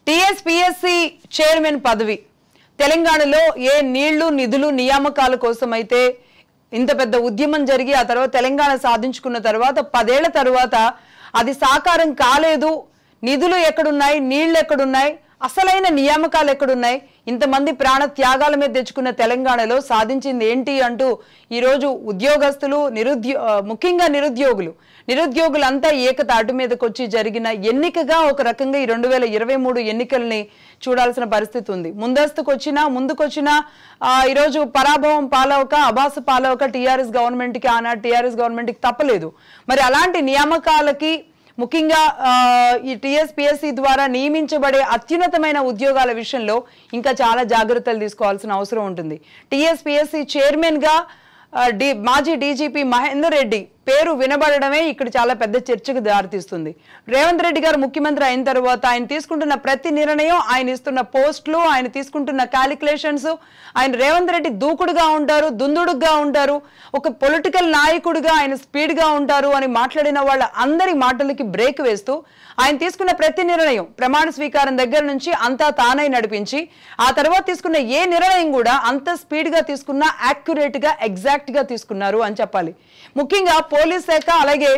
TSPSC chairman పదవి తెలంగాణలో ఏ నీళ్లు నిధులు నియామకాల కోసం అయితే ఇంత పెద్ద ఉద్యమం జరిగి ఆ తర్వాత తెలంగాణ సాధించుకున్న తర్వాత 10 ఏళ్ల తర్వాత అది సాకారం కాలేదు. నిధులు ఎక్కడున్నాయి, నీళ్లు ఎక్కడున్నాయి, అసలైన నియామకాలు ఎక్కడున్నాయి, ఇంతమంది ప్రాణ త్యాగాల మీద తెచ్చుకున్న తెలంగాణలో సాధించింది ఏంటి అంటూ ఈరోజు ఉద్యోగస్తులు ముఖ్యంగా నిరుద్యోగులంతా ఏకతాటి మీదకి వచ్చి జరిగిన ఎన్నికగా ఒక రకంగా ఈ 2023 ఎన్నికల్ని చూడాల్సిన పరిస్థితి ఉంది. ముందుకొచ్చినా ఈరోజు పరాభవం పాలవక అబాసు పాలవక టీఆర్ఎస్ గవర్నమెంట్కి ఆనాడు టీఆర్ఎస్ గవర్నమెంట్కి తప్పలేదు. మరి అలాంటి నియామకాలకి ముఖ్యంగా ఈ టీఎస్పీఎస్సీ ద్వారా నియమించబడే అత్యున్నతమైన ఉద్యోగాల విషయంలో ఇంకా చాలా జాగ్రత్తలు తీసుకోవాల్సిన అవసరం ఉంటుంది. టీఎస్పీఎస్సీ చైర్మన్ గా మాజీ డీజీపీ మహేందర్ రెడ్డి పేరు వినబడమే ఇక్కడ చాలా పెద్ద చర్చకు దారితీస్తుంది. రేవంత్ రెడ్డి గారు ముఖ్యమంత్రి అయిన తర్వాత ఆయన తీసుకుంటున్న ప్రతి నిర్ణయం, ఆయన ఇస్తున్న పోస్టులు, ఆయన తీసుకుంటున్న క్యాలిక్యులేషన్స్, ఆయన రేవంత్ రెడ్డి దూకుడుగా ఉంటారు, దుందుడుగా ఉంటారు, ఒక పొలిటికల్ నాయకుడిగా ఆయన స్పీడ్గా ఉంటారు అని మాట్లాడిన వాళ్ళ అందరి మాటలకి బ్రేక్ వేస్తూ ఆయన తీసుకున్న ప్రతి నిర్ణయం ప్రమాణ స్వీకారం దగ్గర నుంచి అంతా తానై నడిపించి ఆ తర్వాత తీసుకున్న ఏ నిర్ణయం కూడా అంత స్పీడ్గా తీసుకున్నా యాక్యురేట్గా ఎగ్జాక్ట్గా తీసుకున్నారు అని చెప్పాలి. ముఖ్యంగా పోలీస్ శాఖ అలాగే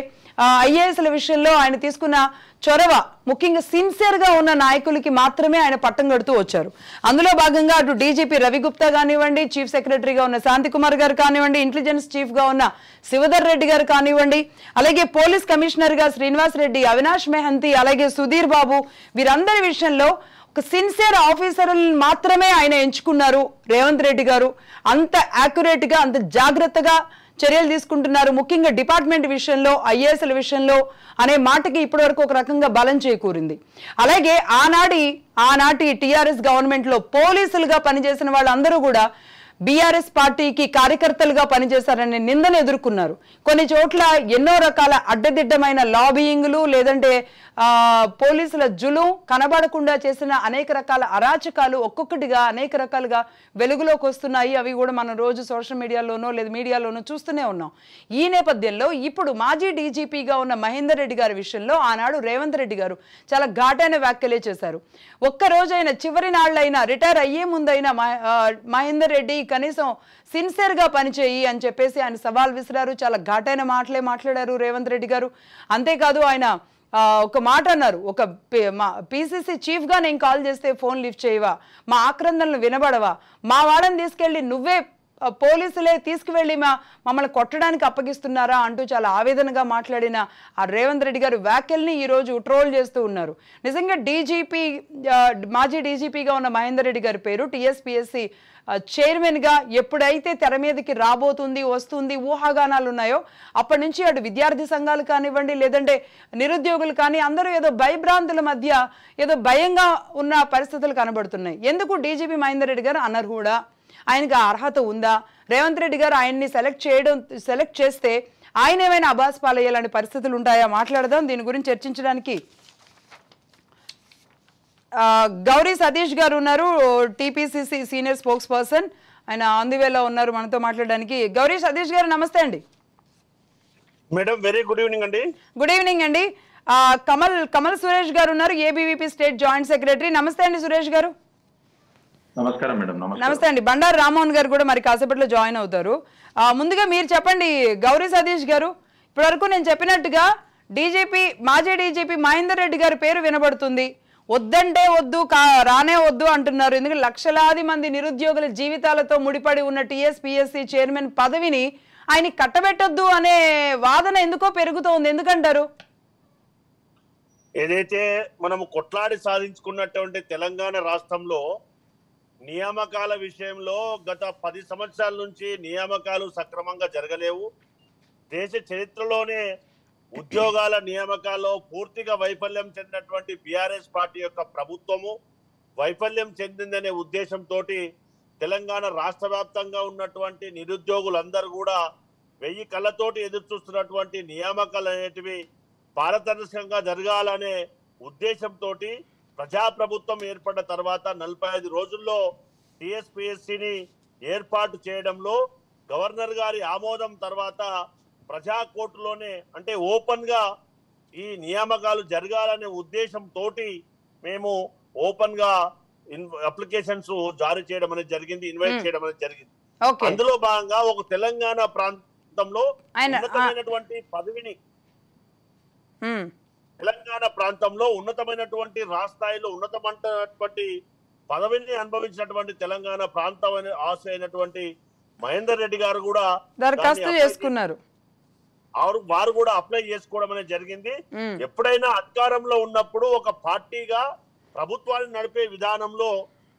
ఐఏఎస్ల విషయంలో ఆయన తీసుకున్న చొరవ ముఖ్యంగా సిన్సియర్గా ఉన్న నాయకులకి మాత్రమే ఆయన పట్టం కడుతూ వచ్చారు. అందులో భాగంగా అటు డీజీపీ రవిగుప్తా కానివ్వండి, చీఫ్ సెక్రటరీగా ఉన్న శాంతికుమార్ గారు కానివ్వండి, ఇంటెలిజెన్స్ చీఫ్గా ఉన్న శివధర్ రెడ్డి గారు కానివ్వండి, అలాగే పోలీస్ కమిషనర్గా శ్రీనివాస్ రెడ్డి, అవినాష్ మెహంతి, అలాగే సుధీర్ బాబు, వీరందరి విషయంలో ఒక సిన్సియర్ ఆఫీసర్లను మాత్రమే ఆయన ఎంచుకున్నారు రేవంత్ రెడ్డి గారు. అంత యాక్యురేట్గా అంత జాగ్రత్తగా చర్యలు తీసుకుంటున్నారు. ముఖ్యంగా డిపార్ట్మెంట్ విషయంలో, ఐఏఎస్ల విషయంలో అనే మాటకి ఇప్పటి వరకు ఒక రకంగా బలం చేకూరింది. అలాగే ఆనాటి టీఆర్ఎస్ గవర్నమెంట్లో పోలీసులుగా పనిచేసిన వాళ్ళందరూ కూడా బీఆర్ఎస్ పార్టీకి కార్యకర్తలుగా పనిచేశారనే నిందను ఎదుర్కొన్నారు. కొన్ని చోట్ల ఎన్నో రకాల అడ్డదిడ్డమైన లాబియింగ్లు, లేదంటే పోలీసుల జులుం, కనబడకుండా చేసిన అనేక రకాల అరాచకాలు ఒక్కొక్కటిగా అనేక రకాలుగా వెలుగులోకి వస్తున్నాయి. అవి కూడా మనం రోజు సోషల్ మీడియాలోనో లేదా మీడియాలోనో చూస్తూనే ఉన్నాం. ఈ నేపథ్యంలో ఇప్పుడు మాజీ డీజీపీగా ఉన్న మహేందర్ రెడ్డి గారి విషయంలో ఆనాడు రేవంత్ రెడ్డి గారు చాలా ఘాటైన వ్యాఖ్యలే చేశారు. ఒక్కరోజైనా చివరి నాళ్ళైనా రిటైర్ అయ్యే ముందైనా మహేందర్ రెడ్డి కనీసం సిన్సియర్గా పనిచేయి అని చెప్పేసి ఆయన సవాల్ విసిరారు. చాలా ఘాటైన మాటలే మాట్లాడారు రేవంత్ రెడ్డి గారు. అంతేకాదు ఆయన ఒక మాట అన్నారు, ఒక పీసీసీ చీఫ్గా నేను కాల్ చేస్తే ఫోన్ లిఫ్ట్ చేయవా, మా ఆక్రందనలు వినబడవా, మా వాళ్ళని తీసుకెళ్ళి నువ్వే పోలీసులే తీసుకువెళ్ళి మమ్మల్ని కొట్టడానికి అప్పగిస్తున్నారా అంటూ చాలా ఆవేదనగా మాట్లాడిన ఆ రేవంత్ రెడ్డి గారు వ్యాఖ్యల్ని ఈరోజు ట్రోల్ చేస్తూ ఉన్నారు. నిజంగా మాజీ డీజీపీగా ఉన్న మహేందర్ రెడ్డి గారి పేరు టీఎస్పీఎస్సీ చైర్మన్గా ఎప్పుడైతే తెర మీదకి వస్తుంది ఊహాగానాలు ఉన్నాయో అప్పటి నుంచి అటు విద్యార్థి సంఘాలు కానివ్వండి, లేదంటే నిరుద్యోగులు కానీ అందరూ ఏదో భయభ్రాంతుల మధ్య ఏదో భయంగా ఉన్న పరిస్థితులు కనబడుతున్నాయి. ఎందుకు డీజీపీ మహేందర్ రెడ్డి గారు అనర్హుడా, ఆయనకి అర్హత ఉందా, రేవంత్ రెడ్డి గారు ఆయన్ని సెలెక్ట్ చేస్తే ఆయన ఏమైనా అబాస్ పాలయ్యాలని పరిస్థితులు ఉంటాయా? మాట్లాడదాం. దీని గురించి చర్చించడానికి గౌరీ సతీష్ గారు ఉన్నారు, టీపీసీసీ సీనియర్ స్పోక్స్ పర్సన్. ఆయన ఆన్ ది వేలో ఉన్నారు మనతో మాట్లాడడానికి. గౌరీ సతీష్ గారు నమస్తే అండి. మేడం వెరీ గుడ్ ఈవినింగ్ అండి. గుడ్ ఈవినింగ్ అండి. కమల్ సురేష్ గారు ఉన్నారు, ఏబీవీపీ స్టేట్ జాయింట్ సెక్రటరీ. నమస్తే అండి సురేష్ గారు. నమస్కారం మేడం. నమస్తే అండి. బండారు రామ్మోహన్ గారు కూడా మరి కాసేపట్లో జాయిన్ అవుతారు. ముందుగా మీరు చెప్పండి గౌరీ సతీష్ గారు, ఇప్పటివరకు నేను చెప్పినట్టుగా మాజీ డీజీపీ మహేందర్ రెడ్డి గారి పేరు వినబడుతుంది. వద్దంటే వద్దు, రానే వద్దు అంటున్నారు. ఎందుకంటే లక్షలాది మంది నిరుద్యోగుల జీవితాలతో ముడిపడి ఉన్న టీఎస్పీఎస్సీ చైర్మన్ పదవిని ఆయన కట్టబెట్టొద్దు అనే వాదన ఎందుకో పెరుగుతోంది. ఎందుకంటారు? ఏదైతే మనము కొట్లాడి సాధించుకున్నటువంటి తెలంగాణ రాష్ట్రంలో నియామకాల విషయంలో గత 10 సంవత్సరాల నుంచి నియామకాలు సక్రమంగా జరగలేవు. దేశ చరిత్రలోనే ఉద్యోగాల నియామకాల్లో పూర్తిగా వైఫల్యం చెందినటువంటి బీఆర్ఎస్ పార్టీ యొక్క ప్రభుత్వము వైఫల్యం చెందిందనే ఉద్దేశంతో తెలంగాణ రాష్ట్ర వ్యాప్తంగా ఉన్నటువంటి నిరుద్యోగులందరూ కూడా 1000 కళ్ళతోటి ఎదురు చూస్తున్నటువంటి నియామకాలు అనేటివి పారదర్శకంగా జరగాలనే ఉద్దేశంతో ప్రజాప్రభుత్వం ఏర్పడిన తర్వాత 45 రోజుల్లో టీఎస్పీఎస్సీని ఏర్పాటు చేయడంలో గవర్నర్ గారి ఆమోదం తర్వాత ప్రజా కోర్టులోనే అంటే ఓపెన్ గా ఈ నియామకాలు జరగాలనే ఉద్దేశంతో మేము ఓపెన్ గా అప్లికేషన్స్ జారీ చేయడం అనేది జరిగింది, ఇన్వైట్ చేయడం అనేది జరిగింది. అందులో భాగంగా ఒక తెలంగాణ ప్రాంతంలో ఉన్నతమైనటువంటి పదవిని తెలంగాణ ప్రాంతంలో ఉన్నతమైనటువంటి రాష్ట్రాయిలో ఉన్నతమైనటువంటి పదవిని అనుభవించినటువంటి తెలంగాణ ప్రాంతం ఆశ అయినటువంటి మహేందర్ రెడ్డి గారు కూడా దరఖాస్తు చేసుకున్నారు. వారు కూడా అప్లై చేసుకోవడం అనేది జరిగింది. ఎప్పుడైనా అధికారంలో ఉన్నప్పుడు ఒక పార్టీగా ప్రభుత్వాన్ని నడిపే విధానంలో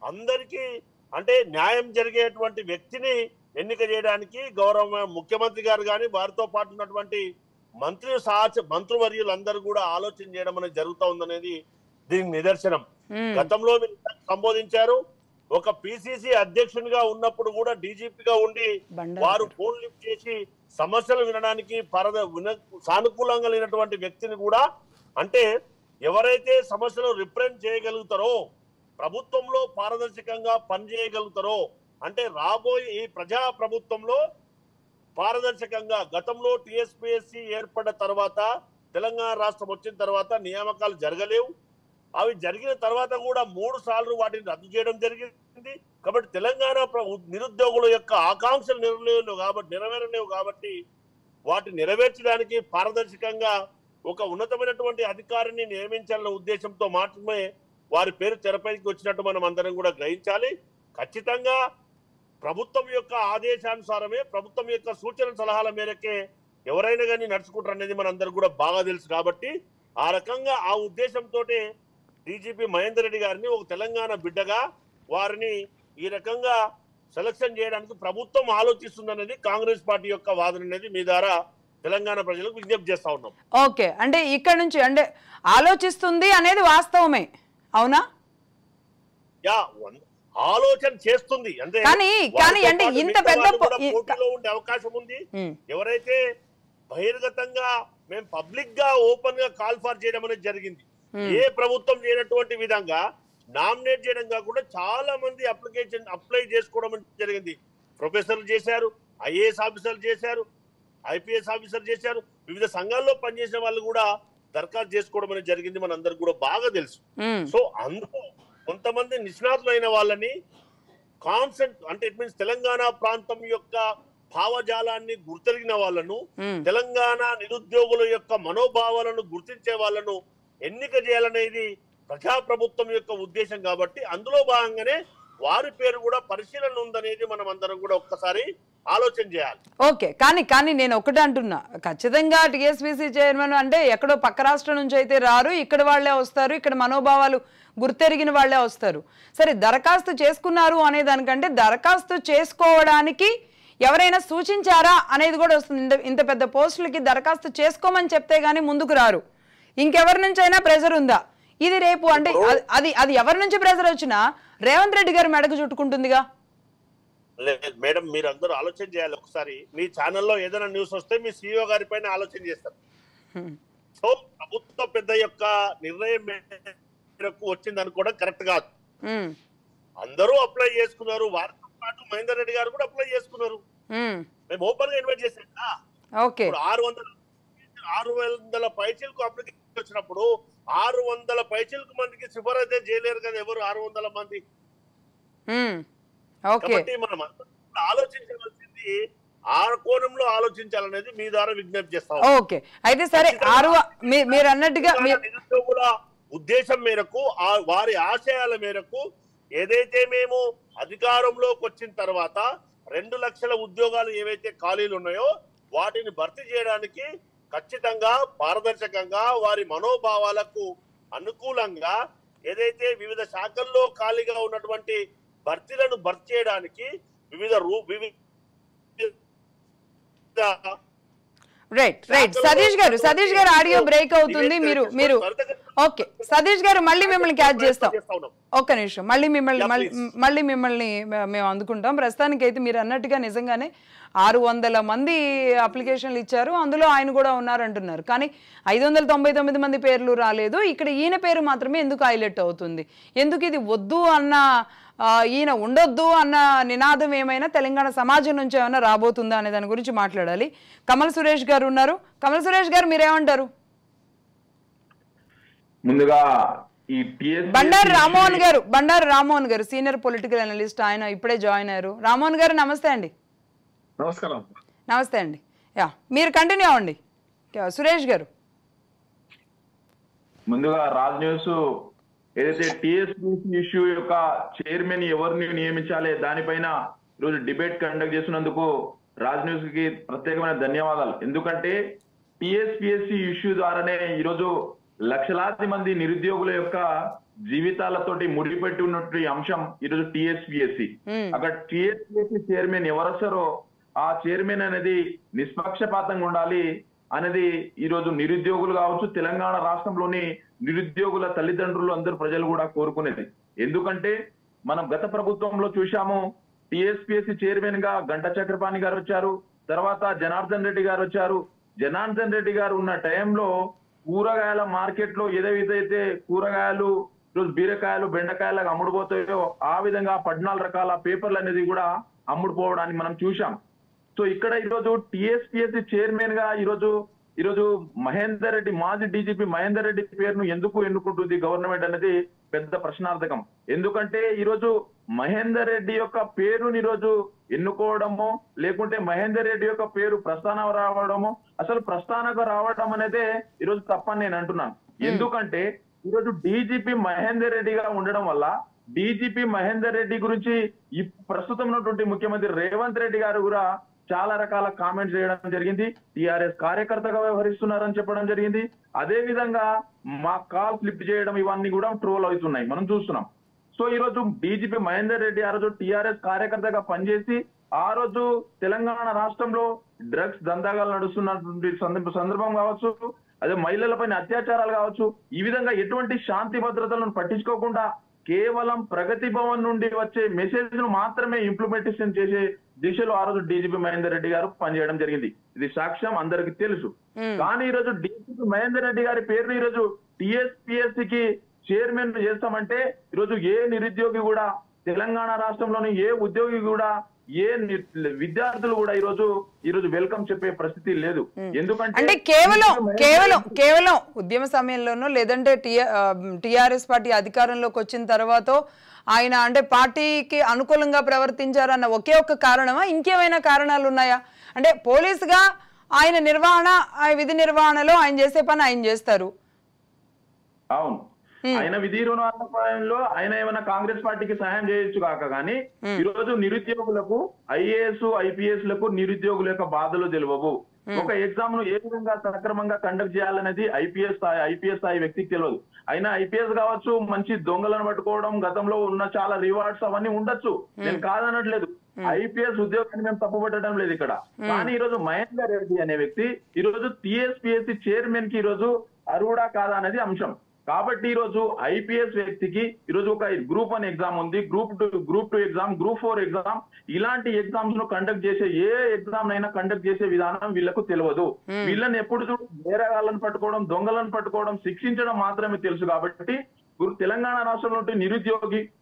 అందరికీ అంటే న్యాయం జరిగేటువంటి వ్యక్తిని ఎన్నిక చేయడానికి గౌరవ ముఖ్యమంత్రి గారు కానీ వారితో పాటు ఉన్నటువంటి మంత్రివర్యులందరూ కూడా ఆలోచన చేయడం అనేది జరుగుతూ ఉందనేది దీనికి నిదర్శనం. గతంలో మీరు సంబోధించారు, ఒక పిసిసి అధ్యక్షునిగా ఉన్నప్పుడు కూడా డీజీపీగా ఉండి వారు ఫోన్ లిఫ్ట్ చేసి సమస్యలు వినడానికి సానుకూలంగా లేనటువంటి వ్యక్తిని కూడా అంటే ఎవరైతే సమస్యలు రిప్రజెంట్ చేయగలుగుతారో ప్రభుత్వంలో పారదర్శకంగా పనిచేయగలుగుతారో అంటే రాబోయే ఈ ప్రజా ప్రభుత్వంలో పారదర్శకంగా గతంలో టీఎస్పీఎస్సీ ఏర్పడిన తర్వాత తెలంగాణ రాష్ట్రం వచ్చిన తర్వాత నియామకాలు జరగలేవు. అవి జరిగిన తర్వాత కూడా 3 సార్లు వాటిని రద్దు చేయడం జరిగింది. కాబట్టి తెలంగాణ నిరుద్యోగుల యొక్క ఆకాంక్షలు నెరవేరలేవు కాబట్టి వాటిని నెరవేర్చడానికి పారదర్శకంగా ఒక ఉన్నతమైనటువంటి అధికారిని నియమించాలన్న ఉద్దేశంతో మాత్రమే వారి పేరు తెరపైకి వచ్చినట్టు మనం అందరం కూడా గ్రహించాలి. ఖచ్చితంగా ప్రభుత్వం యొక్క ఆదేశానుసారమే ప్రభుత్వం యొక్క సూచన సలహాల మేరకే ఎవరైనా కానీ నడుచుకుంటారు అనేది మనందరికి కూడా బాగా తెలుసు. కాబట్టి ఆ రకంగా ఆ ఉద్దేశంతో డీజీపీ మహేందర్ రెడ్డి గారిని ఒక తెలంగాణ బిడ్డగా వారిని ఈ రకంగా సెలక్షన్ చేయడానికి ప్రభుత్వం ఆలోచిస్తుందనేది కాంగ్రెస్ పార్టీ యొక్క వాదన అనేది మీ ద్వారా తెలంగాణ ప్రజలకు విజ్ఞప్తి చేస్తా ఉన్నాం. ఓకే, అంటే ఇక్కడ నుంచి అంటే ఆలోచిస్తుంది అనేది వాస్తవమే, అవునా? ఆలోచన చేస్తుంది అంతే. కానీ అంటే ఇంత పెద్ద పోటీలో ఉండే అవకాశం ఉంది. ఎవరైతే బహిర్గతంగా మేము పబ్లిక్ గా ఓపెన్ గా కాల్ ఫార్ చేయడం అనేది జరిగింది. ఏ ప్రభుత్వం చేయనటువంటి విధంగా నామినేట్ చేయడం కాకుండా చాలా మంది అప్లై చేసుకోవడం జరిగింది. ప్రొఫెసర్లు చేశారు, ఐఏఎస్ ఆఫీసర్లు చేశారు, ఐపీఎస్ ఆఫీసర్ చేశారు, వివిధ సంఘాల్లో పనిచేసిన వాళ్ళు కూడా దరఖాస్తు చేసుకోవడం అనేది జరిగింది. మనందరికి కూడా బాగా తెలుసు. సో అందుకు కొంతమంది నిష్ణాతులైన వాళ్ళని అంటే ఇట్ మీన్స్ తెలంగాణ ప్రాంతం యొక్క భావజాలాన్ని గుర్తెరిగిన వాళ్ళను, తెలంగాణ నిరుద్యోగుల యొక్క మనోభావాలను గుర్తించే వాళ్ళను ఎన్నిక చేయాలనేది ప్రజాప్రభుత్వం యొక్క ఉద్దేశం. కాబట్టి అందులో భాగంగానే వారి పేరు కూడా పరిశీలన ఉందనేది మనం అందరం కూడా ఒక్కసారి ఆలోచన చేయాలి. ఓకే, కానీ నేను ఒకటి అంటున్నా, ఖచ్చితంగా టీఎస్పీసీ చైర్మన్ అంటే ఎక్కడో పక్క రాష్ట్రం నుంచి అయితే రారు, ఇక్కడ వాళ్లే వస్తారు, ఇక్కడ మనోభావాలు గుర్తెరిగిన వాళ్లే వస్తారు. సరే, దరఖాస్తు చేసుకున్నారు అనే దానికంటే దరఖాస్తు చేసుకోవడానికి ఎవరైనా సూచించారా అనేది కూడా వస్తుంది. ఇంత పెద్ద పోస్టులకి దరఖాస్తు చేసుకోమని చెప్తే గానీ ముందుకు రారు. ఇంకెవరి నుంచి అయినా ప్రెజర్ ఉందా? ఇది రేపు అంటే అది ఎవరి నుంచి ప్రెజర్ వచ్చినా రేవంత్ రెడ్డి గారు మెడకు చుట్టుకుంటుందిగా. మేడం, మీరు అందరూ ఆలోచన చేయాలి. ఒకసారి మీ ఛానల్లో ఏదైనా న్యూస్ వస్తే మీ సీఈఓ గారి పైన ఆలోచన చేస్తారు. సో ప్రభుత్వ పెద్ద యొక్క నిర్ణయం మేరకు వచ్చింది అనుకోవడం కరెక్ట్ కాదు. అందరూ అప్లై చేసుకున్నారు, వారితో పాటు మహేందర్ రెడ్డి గారు కూడా అప్లై చేసుకున్నారు. మేము ఓపెన్ గా ఇన్వైట్ చేసాం. 600 పైచీలకు అప్లికేషన్ వచ్చినప్పుడు 600 పైచీలకు మందికి సిఫారసు అయితే చేయలేరు కదా ఎవరు 600 మంది. కాబట్టి మనం ఆలోచించవలసింది ఆ కోణంలో ఆలోచించాలనేది మీ ద్వారా విజ్ఞప్తి చేస్తాం. ఓకే, అయితే సరే, మీరు అన్నట్టుగా నిరుద్యోగుల ఉద్దేశం మేరకు వారి ఆశయాల మేరకు ఏదైతే మేము అధికారంలోకి వచ్చిన తర్వాత 2 లక్షల ఉద్యోగాలు ఏవైతే ఖాళీలు ఉన్నాయో వాటిని భర్తీ చేయడానికి ఖచ్చితంగా పారదర్శకంగా వారి మనోభావాలకు అనుకూలంగా ఏదైతే వివిధ శాఖల్లో ఖాళీగా ఉన్నటువంటి భర్తీలను భర్తీ చేయడానికి వివిధ రైట్ సతీష్ గారు ఆడియో బ్రేక్ అవుతుంది. మీరు ఓకే సతీష్ గారు, మళ్ళీ మిమ్మల్ని క్యాచ్ చేస్తాం. ఒక్క నిమిషం, మళ్ళీ మిమ్మల్ని మేము అందుకుంటాం. ప్రస్తుతానికి అయితే మీరు అన్నట్టుగా నిజంగానే 600 మంది అప్లికేషన్లు ఇచ్చారు, అందులో ఆయన కూడా ఉన్నారంటున్నారు. కానీ 599 మంది పేర్లు రాలేదు. ఇక్కడ ఈయన పేరు మాత్రమే ఎందుకు హైలైట్ అవుతుంది? ఎందుకు ఇది వద్దు అన్న, ఈయన ఉండొద్దు అన్న నినాదం ఏమైనా తెలంగాణ సమాజం నుంచి ఏమైనా రాబోతుందా అనే దాని గురించి మాట్లాడాలి. కమల్ సురేష్ గారు ఉన్నారు. కమల్ సురేష్ గారు, మీరేమంటారు? ముందుగా ఈ బండారు రామ్మోహన్ గారు సీనియర్ పొలిటికల్ అనలిస్ట్, ఆయన ఇప్పుడే జాయిన్ అయ్యారు. రామ్మోహన్ గారు నమస్తే అండి. నమస్కారం. నమస్తే అండి. మీరు కంటిన్యూ అవ్వండి. సురేష్ గారు. ముందుగా రాజ్ న్యూస్ ఏదైతే టీఎస్పీసీ ఇష్యూ యొక్క చైర్మన్ ఎవరిని నియమించాలి దానిపైన ఈరోజు డిబేట్ కండక్ట్ చేసినందుకు రాజ్ న్యూస్ కి ప్రత్యేకమైన ధన్యవాదాలు. ఎందుకంటే టీఎస్పీఎస్సీ ఇష్యూ ద్వారానే ఈరోజు లక్షలాది మంది నిరుద్యోగుల యొక్క జీవితాలతోటి ముడిపెట్టి ఉన్నటువంటి అంశం ఈరోజు టీఎస్పీఎస్సీ. అక్కడ టీఎస్పీఎస్సీ చైర్మన్ ఎవరొస్తారో ఆ చైర్మన్ అనేది నిష్పక్షపాతంగా ఉండాలి అనేది ఈరోజు నిరుద్యోగులు కావచ్చు, తెలంగాణ రాష్ట్రంలోని నిరుద్యోగుల తల్లిదండ్రులు అందరూ ప్రజలు కూడా కోరుకునేది. ఎందుకంటే మనం గత ప్రభుత్వంలో చూశాము, టీఎస్పీఎస్సీ చైర్మన్ గా గంటా చక్రపాణి గారు వచ్చారు, తర్వాత జనార్దన్ రెడ్డి గారు వచ్చారు. జనార్దన్ రెడ్డి గారు ఉన్న టైంలో కూరగాయల మార్కెట్ లో ఏదైతే కూరగాయలు ఈరోజు బీరకాయలు బెండకాయలకు అమ్ముడుపోతాయో ఆ విధంగా 14 రకాల పేపర్లు అనేది కూడా అమ్ముడుపోవడాన్ని మనం చూశాం. సో ఇక్కడ ఈరోజు టీఎస్పీఎస్సీ చైర్మన్ గా ఈరోజు మహేందర్ రెడ్డి, మాజీ డీజీపీ మహేందర్ రెడ్డి పేరును ఎందుకు ఎన్నుకుంటుంది గవర్నమెంట్ అనేది పెద్ద ప్రశ్నార్థకం. ఎందుకంటే ఈరోజు మహేందర్ రెడ్డి యొక్క పేరుని ఈరోజు ఎన్నుకోవడమో లేకుంటే మహేందర్ రెడ్డి యొక్క పేరు ప్రస్థానం రావడమో, అసలు ప్రస్థానకు రావడం అనేదే ఈరోజు తప్పని నేను అంటున్నాను. ఎందుకంటే ఈరోజు డీజీపీ మహేందర్ రెడ్డిగా ఉండడం వల్ల డీజీపీ మహేందర్ రెడ్డి గురించి ఈ ప్రస్తుతం ఉన్నటువంటి ముఖ్యమంత్రి రేవంత్ రెడ్డి గారు కూడా చాలా రకాల కామెంట్స్ చేయడం జరిగింది. టీఆర్ఎస్ కార్యకర్తగా వ్యవహరిస్తున్నారని చెప్పడం జరిగింది. అదే విధంగా మా కాల్ ఫ్లిప్ చేయడం ఇవన్నీ కూడా ట్రోల్ అవుతున్నాయి, మనం చూస్తున్నాం. సో ఈ రోజు డీజీపీ మహేందర్ రెడ్డి ఆ రోజు టీఆర్ఎస్ కార్యకర్తగా పనిచేసి ఆ రోజు తెలంగాణ రాష్ట్రంలో డ్రగ్స్ దందాగాలు నడుస్తున్నటువంటి సందర్భం కావచ్చు, అదే మహిళలపైన అత్యాచారాలు కావచ్చు, ఈ విధంగా ఎటువంటి శాంతి భద్రతలను పట్టించుకోకుండా కేవలం ప్రగతి భవన్ నుండి వచ్చే మెసేజ్ ను మాత్రమే ఇంప్లిమెంటేషన్ చేసే దిశలో ఆ రోజు డీజీపీ మహేందర్ రెడ్డి గారు పనిచేయడం జరిగింది. ఇది సాక్ష్యం అందరికి తెలుసు. కానీ ఈ రోజు డీజీపీ మహేందర్ రెడ్డి గారి పేరును ఈ రోజు టీఎస్పీఎస్సీకి చైర్మన్ చేస్తామంటే ఈరోజు ఏ నిరుద్యోగి కూడా, తెలంగాణ రాష్ట్రంలోని ఏ ఉద్యోగి కూడా, ఏ విద్యార్థులు కూడా ఈరోజు వెల్కమ్ చెప్పే పరిస్థితి లేదు. ఎందుకంటే అంటే కేవలం ఉద్యమ సమయంలోనో లేదంటే టిఆర్ఎస్ పార్టీ అధికారంలోకి వచ్చిన తర్వాత ఆయన అంటే పార్టీకి అనుకూలంగా ప్రవర్తించారన్న ఒకే ఒక్క కారణమా, ఇంకేమైనా కారణాలు ఉన్నాయా? అంటే పోలీసుగా ఆయన విధి నిర్వహణలో ఆయన చేసే పని ఆయన చేస్తారు. అవును, ఆయన విధి నిర్వహణలో ఆయన ఏమైనా కాంగ్రెస్ పార్టీకి సహాయం చేయొచ్చు కాక కానీ ఈరోజు నిరుద్యోగులకు, ఐఏఎస్ ఐపీఎస్ లకు నిరుద్యోగుల యొక్క బాధలు తెలియవు. ఒక ఎగ్జామ్ ను ఏ విధంగా సక్రమంగా కండక్ట్ చేయాలనేది ఐపీఎస్ స్థాయి వ్యక్తికి తెలియదు. అయినా ఐపీఎస్ కావచ్చు, మంచి దొంగలను పట్టుకోవడం, గతంలో ఉన్న చాలా రివార్డ్స్ అవన్నీ ఉండొచ్చు, నేను కాదనట్లేదు. ఐపీఎస్ ఉద్యోగాన్ని మేము తప్పుపట్టడం లేదు ఇక్కడ. కానీ ఈరోజు మహేందర్ రెడ్డి అనే వ్యక్తి ఈరోజు టీఎస్పీఎస్సీ చైర్మన్ కి ఈరోజు అర్హుడా కాదా అనేది అంశం. కాబట్టి ఈరోజు ఐపీఎస్ వ్యక్తికి ఈరోజు ఒక గ్రూప్ 1 ఎగ్జామ్ ఉంది, గ్రూప్ 2 ఎగ్జామ్, గ్రూప్ 4 ఎగ్జామ్, ఇలాంటి ఎగ్జామ్స్ ను కండక్ట్ చేసే ఏ ఎగ్జామ్ అయినా కండక్ట్ చేసే విధానం వీళ్లకు తెలియదు. వీళ్ళని ఎప్పుడు నేరగాళ్ళను పట్టుకోవడం, దొంగలను పట్టుకోవడం, శిక్షించడం మాత్రమే తెలుసు. కాబట్టి తెలంగాణ రాష్ట్రంలో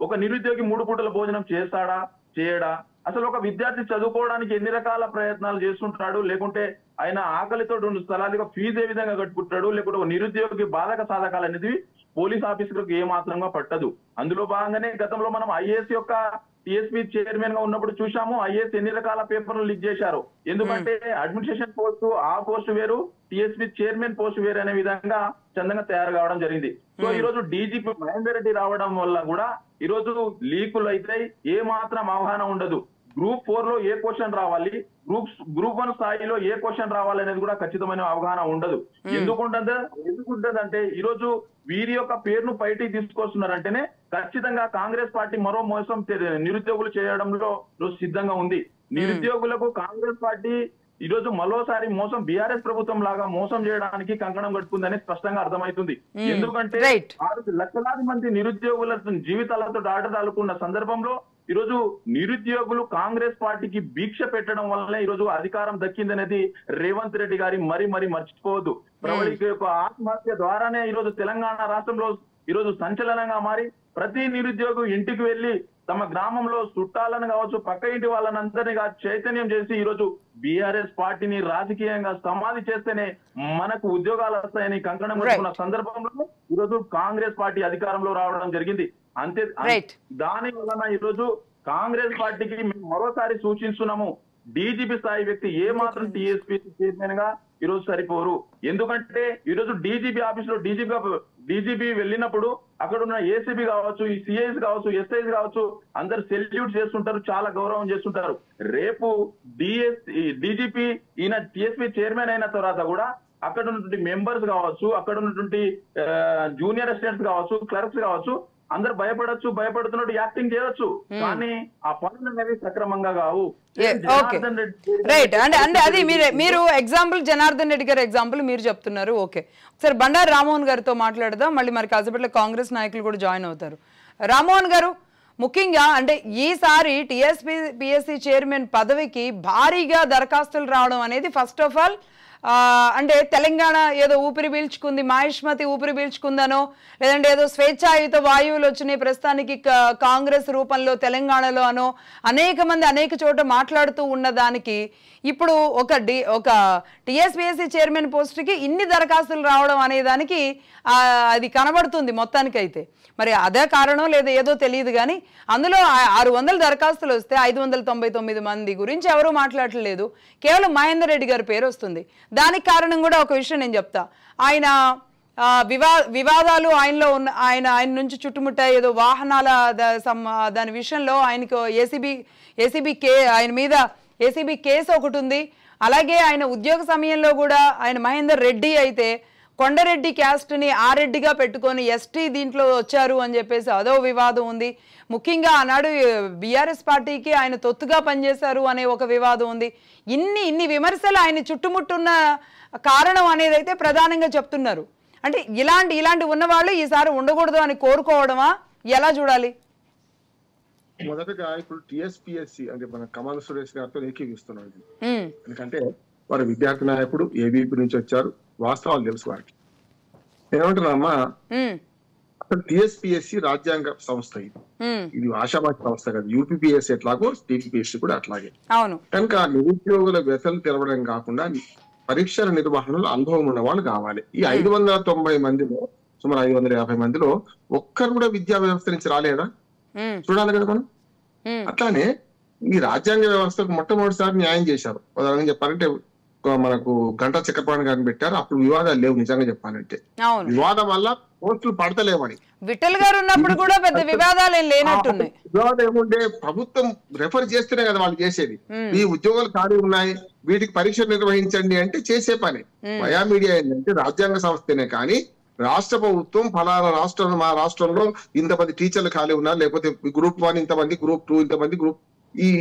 ఒక నిరుద్యోగి 3 పూటల భోజనం చేస్తాడా, చేయడా? అసలు ఒక విద్యార్థి చదువుకోవడానికి ఎన్ని రకాల ప్రయత్నాలు చేస్తుంటాడు, లేకుంటే ఆయన ఆకలితో ఉన్న స్థలాలుగా ఫీజు ఏ విధంగా కట్టుకుంటాడు, లేకుంటే ఒక నిరుద్యోగి బాధక సాధకాలు అనేది పోలీస్ ఆఫీసర్లకు ఏ మాత్రంగా పట్టదు. అందులో భాగంగానే గతంలో మనం ఐఏఎస్ యొక్క టీఎస్పీ చైర్మన్ గా ఉన్నప్పుడు చూసాము, ఐఏఎస్ ఎన్ని రకాల పేపర్లు లీక్ చేశారు. ఎందుకంటే అడ్మినిస్ట్రేషన్ పోస్టు ఆ పోస్టు వేరు, టీఎస్పీ చైర్మన్ పోస్ట్ వేరు అనే విధంగా చందంగా తయారు కావడం జరిగింది. సో ఈ రోజు డీజీపీ మహేందర్ రెడ్డి రావడం వల్ల కూడా ఈరోజు లీకులు అయితే ఏ మాత్రం అవగాహన ఉండదు. గ్రూప్ 4 లో ఏ క్వశ్చన్ రావాలి, గ్రూప్ 1 స్థాయిలో ఏ క్వశ్చన్ రావాలి అనేది కూడా ఖచ్చితమైన అవగాహన ఉండదు. ఎందుకుంటుందంటే ఈరోజు వీరి యొక్క పేరును బయటికి తీసుకొస్తున్నారంటేనే ఖచ్చితంగా కాంగ్రెస్ పార్టీ మరో మోసం నిరుద్యోగులు చేయడంలో సిద్ధంగా ఉంది. నిరుద్యోగులకు కాంగ్రెస్ పార్టీ ఈరోజు మరోసారి మోసం, బీఆర్ఎస్ ప్రభుత్వం లాగా మోసం చేయడానికి కంకణం కట్టుకుందని స్పష్టంగా అర్థమవుతుంది. ఎందుకంటే 6 లక్షలాది మంది నిరుద్యోగుల జీవితాలతో ఆటదాలుకున్న సందర్భంలో ఈరోజు నిరుద్యోగులు కాంగ్రెస్ పార్టీకి భిక్ష పెట్టడం వల్లనే ఈరోజు అధికారం దక్కిందనేది రేవంత్ రెడ్డి గారి మరీ మర్చిపోవద్దు. ప్రవళిక యొక్క ఆత్మహత్య ద్వారానే ఈరోజు తెలంగాణ రాష్ట్రంలో ఈరోజు సంచలనంగా మారి ప్రతి నిరుద్యోగి ఇంటికి వెళ్లి తమ గ్రామంలో చుట్టాలను కావచ్చు పక్క ఇంటి వాళ్ళనందరినీ చైతన్యం చేసి ఈరోజు బీఆర్ఎస్ పార్టీని రాజకీయంగా సమాధి చేస్తేనే మనకు ఉద్యోగాలు వస్తాయని కంకణం కట్టుకున్న సందర్భంలో ఈరోజు కాంగ్రెస్ పార్టీ అధికారంలో రావడం జరిగింది. అంతే దాని వలన ఈరోజు కాంగ్రెస్ పార్టీకి మేము మరోసారి సూచిస్తున్నాము, డీజీపీ స్థాయి వ్యక్తి ఏ మాత్రం టీఎస్పీ చైర్మన్ గా ఈరోజు సరిపోరు. ఎందుకంటే ఈరోజు డీజీపీ ఆఫీస్ లో డీజీపీ వెళ్ళినప్పుడు అక్కడ ఉన్న ఏసీబీ కావచ్చు, ఈ సిఐస్ కావచ్చు, ఎస్ఐస్ కావచ్చు, అందరు సెల్యూట్ చేస్తుంటారు, చాలా గౌరవం చేస్తుంటారు. రేపు డీజీపీ ఈయన టీఎస్పీ చైర్మన్ అయిన తర్వాత కూడా అక్కడ ఉన్నటువంటి మెంబర్స్ కావచ్చు, అక్కడ ఉన్నటువంటి జూనియర్ అసిస్టెంట్స్ కావచ్చు, క్లర్క్స్ కావచ్చు, అందరు భయపడుతున్నట్టు యాక్టింగ్ చేయొచ్చు, కానీ ఆ పనులు అనేవి సక్రమంగా కావు. రైట్ అంటే అది మీరు ఎగ్జాంపుల్ జనార్దన్ రెడ్డి గారి ఎగ్జాంపుల్ మీరు చెప్తున్నారు. ఓకే, సరే బండారు రామ్మోహన్ గారితో మాట్లాడదాం. మళ్ళీ మరి కాసేపట్లో కాంగ్రెస్ నాయకులు కూడా జాయిన్ అవుతారు. రామ్మోహన్ గారు, ముఖ్యంగా అంటే ఈసారి టీఎస్పీఎస్సీ చైర్మన్ పదవికి భారీగా దరఖాస్తులు రావడం అనేది ఫస్ట్ ఆఫ్ ఆల్ అంటే తెలంగాణ ఏదో ఊపిరి పీల్చుకుంది, మాహిష్మతి ఊపిరి పీల్చుకుందనో, లేదంటే ఏదో స్వేచ్ఛాయుత వాయువులు వచ్చినాయి ప్రస్తుతానికి కాంగ్రెస్ రూపంలో తెలంగాణలో అనో అనేక మంది అనేక చోట మాట్లాడుతూ ఉన్నదానికి ఇప్పుడు ఒక టీఎస్పీఎస్సీ చైర్మన్ పోస్ట్కి ఇన్ని దరఖాస్తులు రావడం అనే దానికి అది కనబడుతుంది మొత్తానికైతే. మరి అదే కారణం లేదా ఏదో తెలియదు, కానీ అందులో 600 దరఖాస్తులు వస్తే 599 మంది గురించి ఎవరూ మాట్లాడలేదు, కేవలం మహేందర్ రెడ్డి గారి పేరు వస్తుంది. దానికి కారణం కూడా ఒక విషయం నేను చెప్తా. ఆయన వివాదాలు ఆయనలో ఉన్న ఆయన నుంచి చుట్టుముట్టాయి. ఏదో వాహనాల దాని విషయంలో ఆయనకు ఆయన మీద ఏసీబీ కేసు ఒకటి ఉంది. అలాగే ఆయన ఉద్యోగ సమయంలో కూడా ఆయన మహేందర్ రెడ్డి అయితే కొండరెడ్డి క్యాస్ట్ని ఆరెడ్డిగా పెట్టుకొని ఎస్టీ దీంట్లో వచ్చారు అని చెప్పేసి అదో వివాదం ఉంది. ముఖ్యంగా ఆనాడు బీఆర్ఎస్ పార్టీకి ఆయన తొత్తుగా పనిచేశారు అనే ఒక వివాదం ఉంది. ఇన్ని విమర్శలు ఆయన చుట్టుముట్టున్న కారణం అనేది అయితే ప్రధానంగా చెప్తున్నారు. అంటే ఇలాంటి ఉన్నవాళ్ళు ఈసారి ఉండకూడదు అని కోరుకోవడమా, ఎలా చూడాలి? మొదటగా ఇప్పుడు టీఎస్పీఎస్సీ అంటే మన కమాల్ సురేష్ గారితో ఏకీవిస్తున్నాడు. ఎందుకంటే వారు విద్యార్థి నాయకుడు, ఏబీపీ నుంచి వచ్చారు, వాస్తవాలు తెలుసు వారికి. ఏమంటున్నామా, అసలు టీఎస్పీఎస్సీ రాజ్యాంగ సంస్థ, ఇది ఆశావాది సంస్థ కదా. యూపీపీఎస్సీ ఎట్లాగో టీపీఎస్సీ కూడా అట్లాగే. కనుక నిరుద్యోగుల వ్యసలు తెలవడం కాకుండా పరీక్షల నిర్వహణలో అనుభవం ఉన్న వాళ్ళు కావాలి. ఈ 590 మందిలో సుమారు 550 మందిలో ఒక్కరు కూడా విద్యా వ్యవస్థ నుంచి రాలేదా చూడాలి కదా మనం. అట్లానే ఈ రాజ్యాంగ వ్యవస్థకు మొట్టమొదటిసారి న్యాయం చేశారు. ఉదాహరణగా చెప్పాలంటే మనకు గంటా చక్రపాణి గారిని పెట్టారు, అప్పుడు వివాదాలు లేవు. నిజంగా చెప్పాలంటే వివాదం వల్ల పోస్టులు పడతలేవని. విఠల్ గారు ఉన్నప్పుడు కూడా పెద్ద వివాదాలు లేనట్టున్నాయి. వివాదం ఏముంటే ప్రభుత్వం రెఫర్ చేస్తేనే కదా వాళ్ళు చేసేది. ఈ ఉద్యోగాలు ఖాళీ ఉన్నాయి, వీటికి పరీక్ష నిర్వహించండి అంటే చేసే పని. వయా మీడియా ఏంటంటే రాజ్యాంగ సంస్థనే, కానీ రాష్ట్ర ప్రభుత్వం ఫలానా రాష్ట్రంలో మా రాష్ట్రంలో ఇంతమంది టీచర్లు ఖాళీ ఉన్నారు, లేకపోతే గ్రూప్ 1 ఇంతమంది, గ్రూప్ 2 ఇంతమంది, గ్రూప్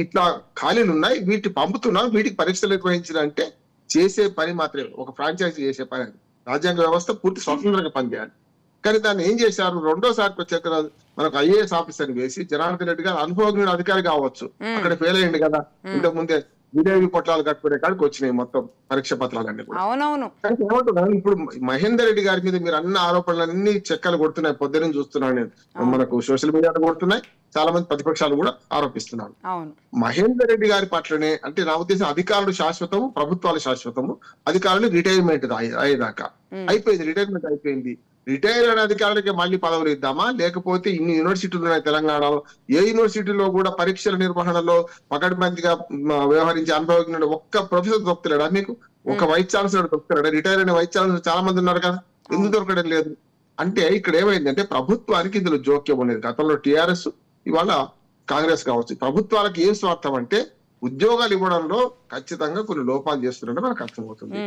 ఇట్లా ఖాళీలు ఉన్నాయి, వీటికి పంపుతున్నాం, వీటికి పరీక్షలు నిర్వహించాలంటే చేసే పని మాత్రమే, ఒక ఫ్రాంచైజీ చేసే పని. రాజ్యాంగ వ్యవస్థ పూర్తి స్వతంత్రంగా పనిచేయాలి. కానీ దాన్ని ఏం చేశారు, రెండోసారికి వచ్చాక మనకు ఐఏఎస్ ఆఫీసర్ వేసి జనార్దన్ రెడ్డి గారు అనుభవజ్ఞుడు అధికారి కావచ్చు, అక్కడ ఫెయిల్ అయ్యింది కదా. ఇంతకు ముందే విదేవి పొట్లాలు కట్టుకునే కాడికి వచ్చినాయి మొత్తం పరీక్ష పత్రాలన్నీ కూడా. ఏమంటున్నాను, ఇప్పుడు మహేందర్ రెడ్డి గారి మీద మీరు అన్న ఆరోపణలన్నీ చెక్కలు కొడుతున్నాయి. పొద్దున చూస్తున్నాను నేను, మనకు సోషల్ మీడియాలో కొడుతున్నాయి, చాలా మంది ప్రతిపక్షాలు కూడా ఆరోపిస్తున్నారు. మహేందర్ రెడ్డి గారి పట్లనే అంటే నా ఉద్దేశం అధికారులు శాశ్వతము, ప్రభుత్వాలు శాశ్వతము, అధికారులు రిటైర్మెంట్ అయ్యేదాకా అయిపోయింది. రిటైర్మెంట్ అయిపోయింది. రిటైర్ అయిన అధికారులకి మళ్ళీ పదవులు ఇద్దామా, లేకపోతే ఇన్ని యూనివర్సిటీలు ఉన్నాయి తెలంగాణలో, ఏ యూనివర్సిటీలో కూడా పరీక్షల నిర్వహణలో పకడ్బందీగా వ్యవహరించి అనుభవజ్ఞుడు ఒక్క ప్రొఫెసర్ దొరుకుతున్నాడా మీకు? ఒక వైస్ ఛాన్సలర్ దొరుకుతున్నాడా? రిటైర్ అయిన వైస్ ఛాన్సలర్ చాలా మంది ఉన్నారు కదా, ఎందుకు దొరకడం లేదు? అంటే ఇక్కడ ఏమైందంటే ప్రభుత్వానికి ఇందులో జోక్యం ఉండేది. గతంలో టీఆర్ఎస్, ఇవాళ కాంగ్రెస్ కావచ్చు. ప్రభుత్వాలకు ఏం స్వార్థం అంటే ఉద్యోగాలు ఇవ్వడంలో ఖచ్చితంగా కొన్ని లోపాలు చేస్తున్నారని మనకు అర్థమవుతుంది.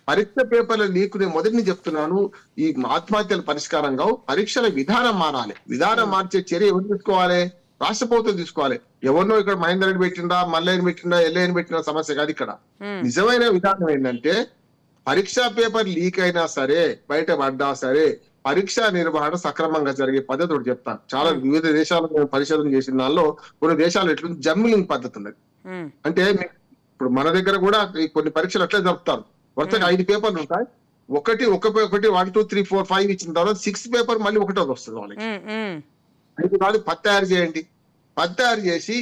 పరీక్ష పేపర్ల లీక్ నేను మొదటి చెప్తున్నాను, ఈ ఆత్మహత్యల పరిష్కారం కావు, పరీక్షల విధానం మారాలి. విధానం మార్చే చర్య ఎవరు తీసుకోవాలి? రాష్ట్ర ప్రభుత్వం తీసుకోవాలి. ఎవరినో ఇక్కడ మహేందర్ రెడ్డి పెట్టిందా, మల్లయ్యని పెట్టిందా, ఎల్లయ్యని పెట్టిన సమస్య కాదు. ఇక్కడ నిజమైన విధానం ఏంటంటే పరీక్షా పేపర్ లీక్ అయినా సరే, బయట పడ్డా సరే, పరీక్షా నిర్వహణ సక్రమంగా జరిగే పద్ధతి ఒకటి చెప్తాను. చాలా వివిధ దేశాలు మేము పరిశోధన చేసిన దానిలో కొన్ని దేశాలు ఎట్లా జంబ్లింగ్ పద్ధతి ఉన్నది. అంటే ఇప్పుడు మన దగ్గర కూడా కొన్ని పరీక్షలు అట్లే జరుపుతారు. వరుసగా 5 పేపర్లు ఉంటాయి, ఒకటి 1 2 3 4 5 ఇచ్చిన తర్వాత 6th పేపర్ మళ్ళీ ఒకటోది వస్తుంది వాళ్ళకి. అయితే కాదు 10 తయారు చేయండి, 10 తయారు చేసి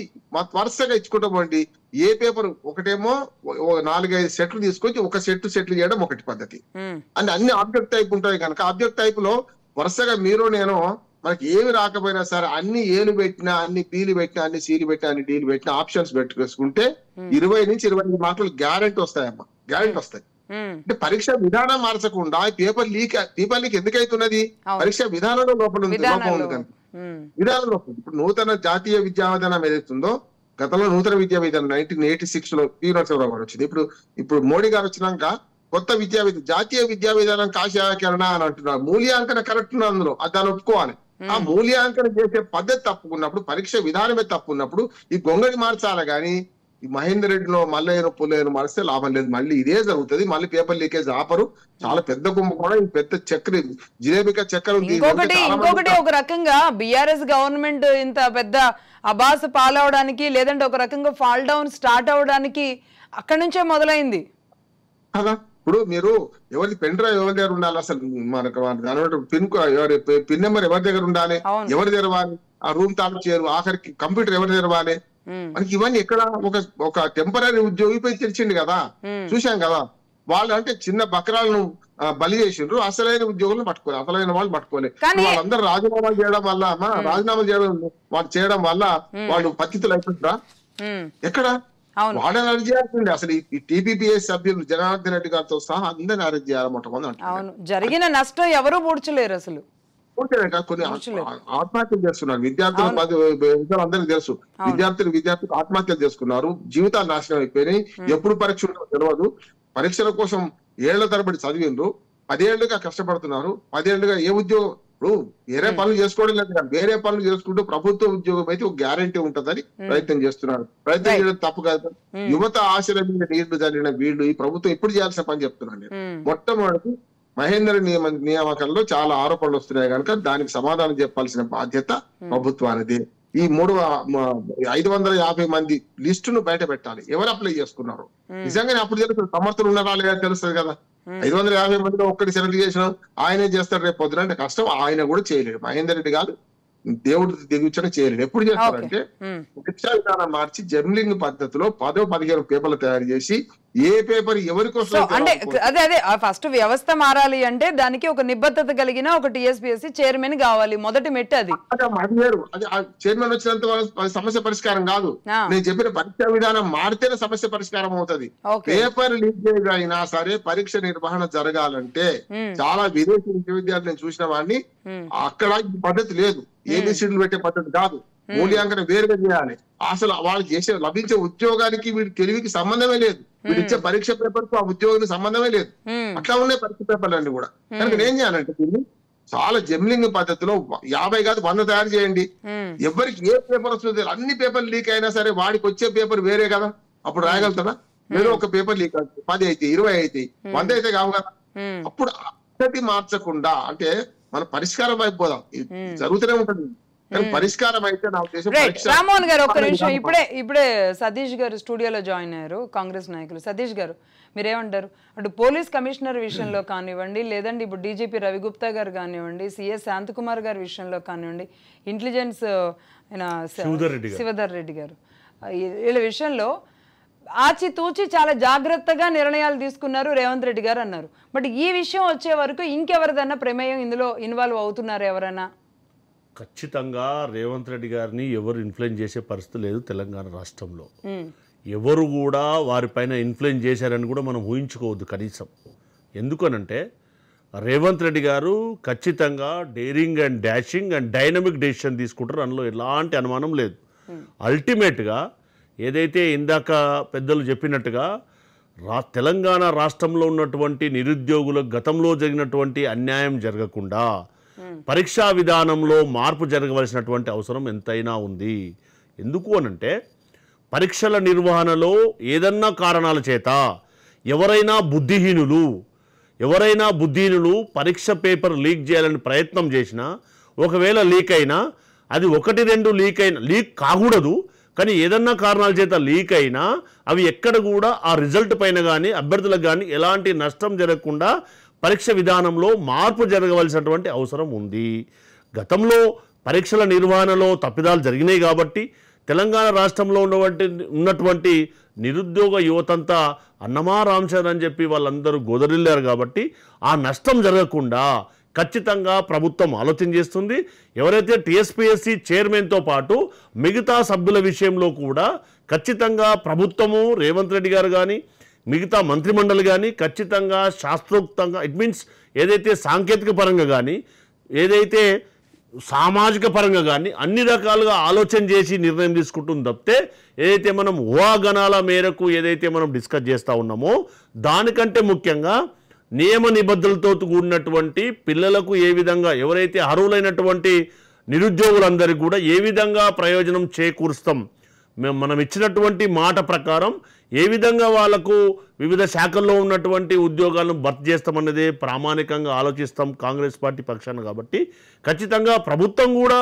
వరుసగా ఇచ్చుకుంటూ పోండి. ఏ పేపర్ ఒకటేమో 4-5 సెట్లు తీసుకొచ్చి ఒక సెట్లు చేయడం ఒకటి పద్ధతి. అంటే అన్ని ఆబ్జెక్ట్ టైప్ ఉంటాయి కనుక ఆబ్జెక్ట్ టైప్ లో వరుసగా మీరు నేను మనకి ఏమి రాకపోయినా సరే అన్ని ఏలు పెట్టినా, అన్ని బీలు పెట్టినా, అన్ని సీలు పెట్టినా, అన్ని డీలు పెట్టినా ఆప్షన్స్ పెట్టుకుంటే 20 నుంచి 25 మార్కులు గ్యారెంటీ వస్తాయమ్మా, గ్యారెంటీ వస్తాయి. అంటే పరీక్ష విధానం మార్చకుండా పేపర్ లీక్ ఎందుకు అవుతున్నది? పరీక్ష విధానంలో లోపం ఉంది కనుక విధానం లోపం. ఇప్పుడు నూతన జాతీయ విద్యా విధానం ఏదైతుందో గతంలో నూతన విద్యా విధానం 1986 లో పి నరసింహరావు గారు వచ్చింది. ఇప్పుడు మోడీ గారు వచ్చినాక కొత్త జాతీయ విద్యా విధానం కాషాయకరణ అని అంటున్నారు. మూల్యాంకన కరెక్ట్ ఉన్నది, అందులో దాన్ని ఒప్పుకోవాలి. ఆ మూల్యాంకనం చేసే పద్ధతి తప్పుకున్నప్పుడు, పరీక్ష విధానమే తప్పున్నప్పుడు ఈ గొంగడి మార్చాలి. కానీ ఈ మహేందర్ రెడ్డిలో మల్లయ్యను పుల్లయ్యను మారిస్తే లాభం లేదు. మళ్ళీ ఇదే జరుగుతుంది. మళ్ళీ పేపర్ లీకేజ్ ఆపరు. చాలా పెద్ద గుమ్మ కూడా ఈ పెద్ద చక్కెర జిలేబికా చక్కెర ఉంది. ఇంకొకటి ఒక రకంగా బిఆర్ఎస్ గవర్నమెంట్ ఇంత పెద్ద అబాస పాలవడానికి, లేదంటే ఒక రకంగా ఫాల్ డౌన్ స్టార్ట్ అవడానికి అక్కడి నుంచే మొదలైంది కదా. ఇప్పుడు మీరు ఎవరి పెన్ డ్రైవ్ ఎవరి దగ్గర ఉండాలి, అసలు మనకు పిన్ నెంబర్ ఎవరి దగ్గర ఉండాలి, ఎవరు తెరవాలి, ఆ రూమ్ తాళం చేయరు, ఆఖరికి కంప్యూటర్ ఎవరు తెరవాలి, మనకి ఇవన్నీ ఎక్కడ ఒక టెంపరీ ఉద్యోగిపై తెలిసింది కదా, చూశాం కదా. వాళ్ళు అంటే చిన్న బకరాలను బలి చేసిండ్రు, అసలైన ఉద్యోగులను పట్టుకోలేదు, అసలైన వాళ్ళు పట్టుకోలేదు. వాళ్ళందరూ రాజీనామాలు చేయడం వల్ల వాళ్ళు చేయడం వల్ల వాళ్ళు పతితులు అయిపోతుందా? ఎక్కడ వాళ్ళని అరెస్ట్ చేయాల్సిందే. అసలు ఈ టీపీపీఎస్ సభ్యులు జనార్దన్ రెడ్డి గారితో సహా అందరిని అరెస్ట్ చేయాలి మొట్టమొదటి. జరిగిన నష్టం ఎవరు పూడ్చలేరు. అసలు కొన్ని ఆత్మహత్యలు చేస్తున్నారు విద్యార్థులు, అందరికి తెలుసు. విద్యార్థులు ఆత్మహత్యలు చేసుకున్నారు, జీవితాలు నాశనం అయిపోయినాయి. ఎప్పుడు పరీక్ష ఉందో తెలియదు. పరీక్షల కోసం ఏళ్ల తరబడి చదివిండ్రు, 10 ఏళ్లుగా కష్టపడుతున్నారు. 10 ఏళ్లుగా ఏ ఉద్యోగం, ఇప్పుడు వేరే పనులు చేసుకోవడం లేదు కదా, వేరే పనులు చేసుకుంటూ ప్రభుత్వ ఉద్యోగం అయితే ఒక గ్యారంటీ ఉంటదని ప్రయత్నం చేస్తున్నారు. ప్రయత్నం చేయడం తప్పు కాదు. యువత ఆశల మీద నీళ్లు జరిగిన వీళ్ళు ఈ ప్రభుత్వం ఇప్పుడు చేయాల్సిన పని చెప్తున్నాను నేను. మొట్టమొదటి మహేందర్ నియామకంలో చాలా ఆరోపణలు వస్తున్నాయి కనుక దానికి సమాధానం చెప్పాల్సిన బాధ్యత ప్రభుత్వానిది. ఈ 550 మంది లిస్టును బయట పెట్టాలి. ఎవరు అప్లై చేసుకున్నారు నిజంగానే అప్పుడు తెలుస్తుంది. సమర్థులు ఉన్నారా లేదా తెలుస్తుంది కదా. 550 మందిలో ఒక్కటి సెలెక్ట్ చేసినాం, ఆయనే చేస్తాడు రేపు పొద్దున అంటే కష్టం. ఆయన కూడా చేయలేడు. మహేందర్ రెడ్డి గారు దేవుడు దిగుచ్చని చేయలేడు. ఎప్పుడు చేస్తారంటే పరీక్షా విధానం మార్చి జర్నలింగ్ పద్ధతిలో 10-15 పేపర్లు తయారు చేసి ఏ పేపర్ ఎవరికోసం అంటే అదే ఫస్ట్ వ్యవస్థ మారాలి అంటే దానికి ఒక నిబద్ధత కలిగిన ఒక టీఎస్పీఎస్సీ చైర్మన్ కావాలి. మొదటి మెట్టు అది. చైర్మన్ వచ్చినంత సమస్య పరిష్కారం కాదు. నేను చెప్పిన పరీక్షా విధానం మారితేనే సమస్య పరిష్కారం అవుతుంది. పేపర్ లీకేజ్ అయినా సరే పరీక్ష నిర్వహణ జరగాలంటే చాలా విదేశీ విశ్వవిద్యాలయాలు నేను చూసిన వాడిని అక్కడ పద్ధతి లేదు. ఏబిసిడ్లు పెట్టే పద్ధతి కాదు. మూల్యాంకనం వేరుగా చేయాలి. అసలు వాళ్ళకి లభించే ఉద్యోగానికి వీడి తెలివికి సంబంధమే లేదు. వీడు ఇచ్చే పరీక్ష పేపర్ కు ఆ ఉద్యోగానికి సంబంధమే లేదు. అట్లా ఉన్నాయి పరీక్ష పేపర్లు అన్ని కూడా. కనుక నేను చేయాలంటే దీన్ని చాలా జమ్లింగ్ పద్ధతిలో 50 కాదు 100 తయారు చేయండి. ఎవరికి ఏ పేపర్ వస్తుంది, అన్ని పేపర్లు లీక్ అయినా సరే వాడికి వచ్చే పేపర్ వేరే కదా, అప్పుడు రాయగలుగుతాడా? ఏదో ఒక పేపర్ లీక్ అవుతుంది, 10 అయితే 20 అయితే 100 అయితే కావు కదా. అప్పుడు పద్ధతి మార్చకుండా అంటే మన పరిష్కారం అయిపోదాం, జరుగుతూనే ఉంటుంది. పరిష్కారం అయితే నా ఉద్దేశం. రామ్మోహన్ గారు ఒక్క నిమిషం, ఇప్పుడే సతీష్ గారు స్టూడియోలో జాయిన్ అయ్యారు, కాంగ్రెస్ నాయకులు. సతీష్ గారు మీరేమంటారు? అటు పోలీస్ కమిషనర్ విషయంలో కానివ్వండి, లేదంటే ఇప్పుడు డీజీపీ రవిగుప్తా గారు కానివ్వండి, సిఎస్ శాంతకుమార్ గారి విషయంలో కానివ్వండి, ఇంటెలిజెన్స్ శివధర్ రెడ్డి గారు, వీళ్ళ విషయంలో ఆచితూచి చాలా జాగ్రత్తగా నిర్ణయాలు తీసుకున్నారు రేవంత్ రెడ్డి గారు అన్నారు. బట్ ఈ విషయం వచ్చే వరకు ఇంకెవరిదన్నా ప్రమేయం ఇందులో ఇన్వాల్వ్ అవుతున్నారు ఎవరైనా? ఖచ్చితంగా రేవంత్ రెడ్డి గారిని ఎవరు ఇన్ఫ్లుయెన్స్ చేసే పరిస్థితి లేదు తెలంగాణ రాష్ట్రంలో. ఎవరు కూడా వారిపైన ఇన్ఫ్లుయెన్స్ చేశారని కూడా మనం ఊహించుకోవద్దు కనీసం. ఎందుకనంటే రేవంత్ రెడ్డి గారు ఖచ్చితంగా daring and dashing and dynamic decision తీసుకుంటారు, అందులో ఎలాంటి అనుమానం లేదు. అల్టిమేట్గా ఏదైతే ఇందాక పెద్దలు చెప్పినట్టుగా తెలంగాణ రాష్ట్రంలో ఉన్నటువంటి నిరుద్యోగులకు గతంలో జరిగినటువంటి అన్యాయం జరగకుండా పరీక్షా విధానంలో మార్పు జరగవలసినటువంటి అవసరం ఎంతైనా ఉంది. ఎందుకు అనంటే పరీక్షల నిర్వహణలో ఏదన్నా కారణాల చేత ఎవరైనా బుద్ధిహీనులు పరీక్ష పేపర్ లీక్ చేయాలని ప్రయత్నం చేసినా, ఒకవేళ లీక్ అయినా అది 1-2 లీక్ కాకూడదు, కానీ ఏదన్నా కారణాల చేత లీక్ అయినా అవి ఎక్కడ కూడా ఆ రిజల్ట్ పైన కానీ అభ్యర్థులకు కానీ ఎలాంటి నష్టం జరగకుండా పరీక్ష విధానంలో మార్పు జరగవలసినటువంటి అవసరం ఉంది. గతంలో పరీక్షల నిర్వహణలో తప్పిదాలు జరిగినాయి కాబట్టి తెలంగాణ రాష్ట్రంలో ఉన్నటువంటి నిరుద్యోగ యువతంతా అన్నమా రామచంద్ర అని చెప్పి వాళ్ళందరూ గోదరిల్లారు కాబట్టి ఆ నష్టం జరగకుండా ఖచ్చితంగా ప్రభుత్వం ఆలోచన చేస్తుంది. ఎవరైతే టీఎస్పీఎస్సీ చైర్మన్తో పాటు మిగతా సభ్యుల విషయంలో కూడా ఖచ్చితంగా ప్రభుత్వము రేవంత్ రెడ్డి గారు కానీ మిగతా మంత్రిమండలి కానీ ఖచ్చితంగా శాస్త్రోక్తంగా ఇట్ మీన్స్ ఏదైతే సాంకేతిక పరంగా కానీ ఏదైతే సామాజిక పరంగా కానీ అన్ని రకాలుగా ఆలోచన చేసి నిర్ణయం తీసుకుంటుంది తప్పితే ఏదైతే మనం ఊహాగణాల మేరకు ఏదైతే మనం డిస్కస్ చేస్తూ ఉన్నామో దానికంటే ముఖ్యంగా నియమ నిబంధనలతో కూడినటువంటి పిల్లలకు ఏ విధంగా ఎవరైతే అర్హులైనటువంటి నిరుద్యోగులందరికీ కూడా ఏ విధంగా ప్రయోజనం చేకూరుస్తాం, మనం ఇచ్చినటువంటి మాట ప్రకారం ఏ విధంగా వాళ్లకు వివిధ శాఖల్లో ఉన్నటువంటి ఉద్యోగాలను భర్తీ చేస్తామన్నదే ప్రామాణికంగా ఆలోచిస్తాం కాంగ్రెస్ పార్టీ పక్షాన. కాబట్టి ఖచ్చితంగా ప్రభుత్వం కూడా